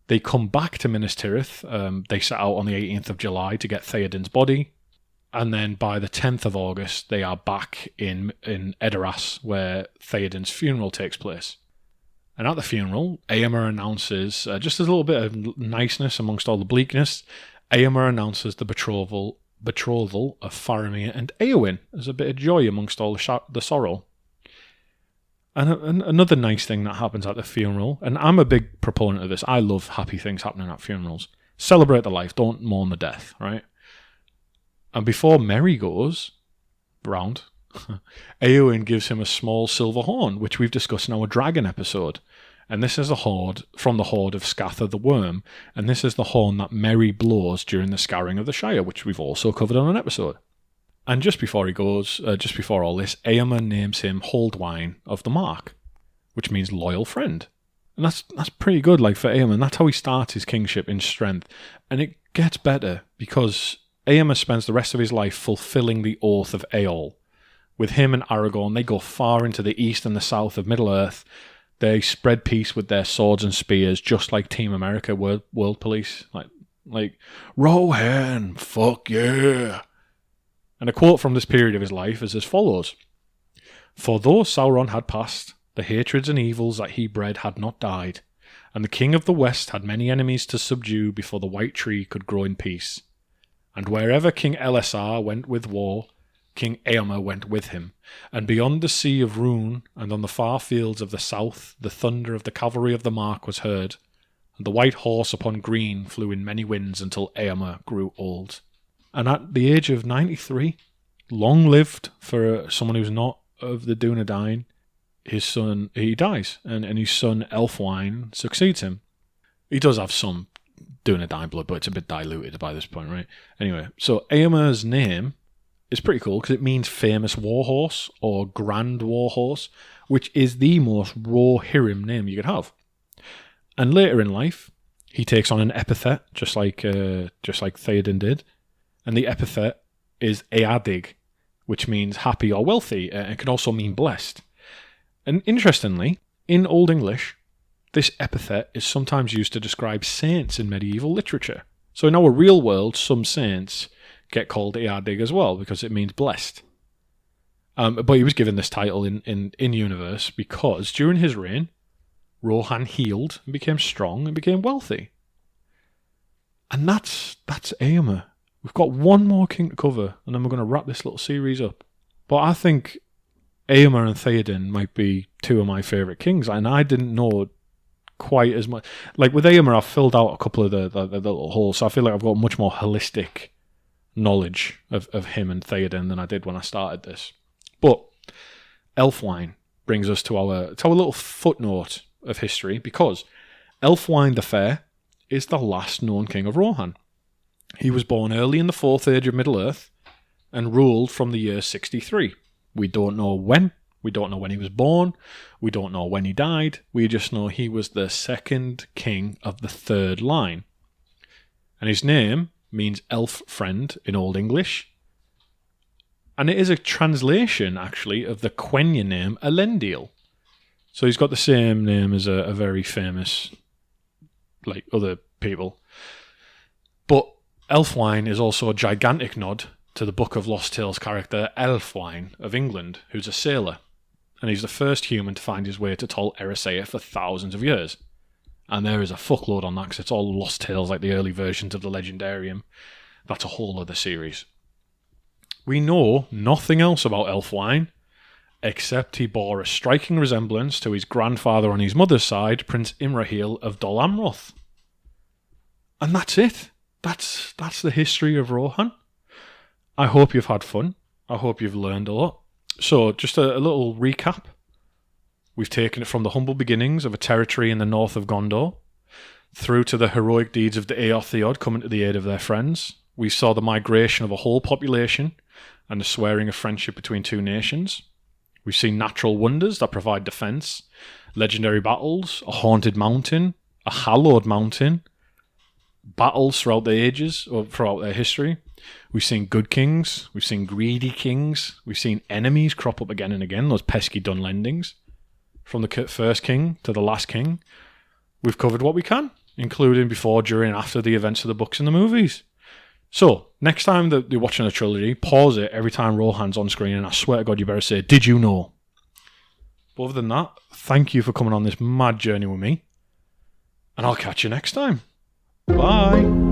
They come back to Minas Tirith. They set out on the 18th of July to get Theoden's body. And then by the 10th of August, they are back in Edoras, where Theoden's funeral takes place. And at the funeral, Éomer announces, just as a little bit of niceness amongst all the bleakness, Éomer announces the betrothal of Faramir and Éowyn. There's a bit of joy amongst all the sorrow. And another nice thing that happens at the funeral, and I'm a big proponent of this, I love happy things happening at funerals. Celebrate the life, don't mourn the death, right? And before Merry goes round, Éowyn gives him a small silver horn, which we've discussed in our dragon episode. And this is from the hoard of Scatha the Worm, and this is the horn that Merry blows during the scouring of the Shire, which we've also covered on an episode. And just before he goes, just before all this, Éomer names him Holdwine of the Mark, which means loyal friend. And that's pretty good, like, for Éomer. That's how he starts his kingship in strength. And it gets better, because Éomer spends the rest of his life fulfilling the Oath of Eorl. With him and Aragorn, they go far into the east and the south of Middle-earth. They spread peace with their swords and spears, just like Team America, World Police. Like Rohan, fuck yeah. And a quote from this period of his life is as follows. For though Sauron had passed, the hatreds and evils that he bred had not died, and the king of the west had many enemies to subdue before the white tree could grow in peace. And wherever King Elessar went with war, King Éomer went with him, and beyond the sea of Rhûn and on the far fields of the south the thunder of the cavalry of the Mark was heard, and the white horse upon green flew in many winds until Éomer grew old. And at the age of 93, long lived for someone who's not of the Dunedain, he dies, and his son Elfwine succeeds him. He does have some Dunedain blood, but it's a bit diluted by this point, right? Anyway, so Éomer's name is pretty cool because it means famous warhorse or grand warhorse, which is the most Rohirrim name you could have. And later in life, he takes on an epithet, just like Theoden did, and the epithet is Eadig, which means happy or wealthy, and can also mean blessed. And interestingly, in Old English, this epithet is sometimes used to describe saints in medieval literature. So in our real world, some saints get called Eadig as well, because it means blessed. But he was given this title in universe because during his reign, Rohan healed and became strong and became wealthy. And that's Éomer. We've got one more king to cover, and then we're going to wrap this little series up. But I think Éomer and Theoden might be two of my favourite kings, and I didn't know quite as much. Like with Éomer, I've filled out a couple of the little holes, so I feel like I've got much more holistic knowledge of him and Theoden than I did when I started this. But Elfwine brings us to our little footnote of history, because Elfwine the Fair is the last known king of Rohan. He was born early in the Fourth Age of Middle-earth and ruled from the year 63. We don't know when. We don't know when he was born. We don't know when he died. We just know he was the second king of the third line. And his name means elf friend in Old English. And it is a translation, actually, of the Quenya name Elendil. So he's got the same name as a very famous, like, other people. But Elfwine is also a gigantic nod to the Book of Lost Tales character Elfwine of England, who's a sailor. And he's the first human to find his way to Tol Eressëa for thousands of years. And there is a fuckload on that, because it's all Lost Tales, like the early versions of the Legendarium. That's a whole other series. We know nothing else about Elfwine, except he bore a striking resemblance to his grandfather on his mother's side, Prince Imrahil of Dol Amroth. And that's it. that's the history of Rohan. I hope you've had fun. I hope you've learned a lot. So, just a little recap. We've taken it from the humble beginnings of a territory in the north of Gondor, through to the heroic deeds of the Eotheod coming to the aid of their friends. We saw the migration of a whole population and the swearing of friendship between two nations. We've seen natural wonders that provide defence, legendary battles, a haunted mountain, a hallowed mountain, battles throughout the ages, or throughout their history. We've seen good kings, we've seen greedy kings, we've seen enemies crop up again and again, those pesky Dunlendings. From the first king to the last king, we've covered what we can, including before, during, and after the events of the books and the movies. So, next time that you're watching a trilogy, pause it every time Rohan's on screen, and I swear to God you better say, did you know? But other than that, thank you for coming on this mad journey with me, and I'll catch you next time. Bye!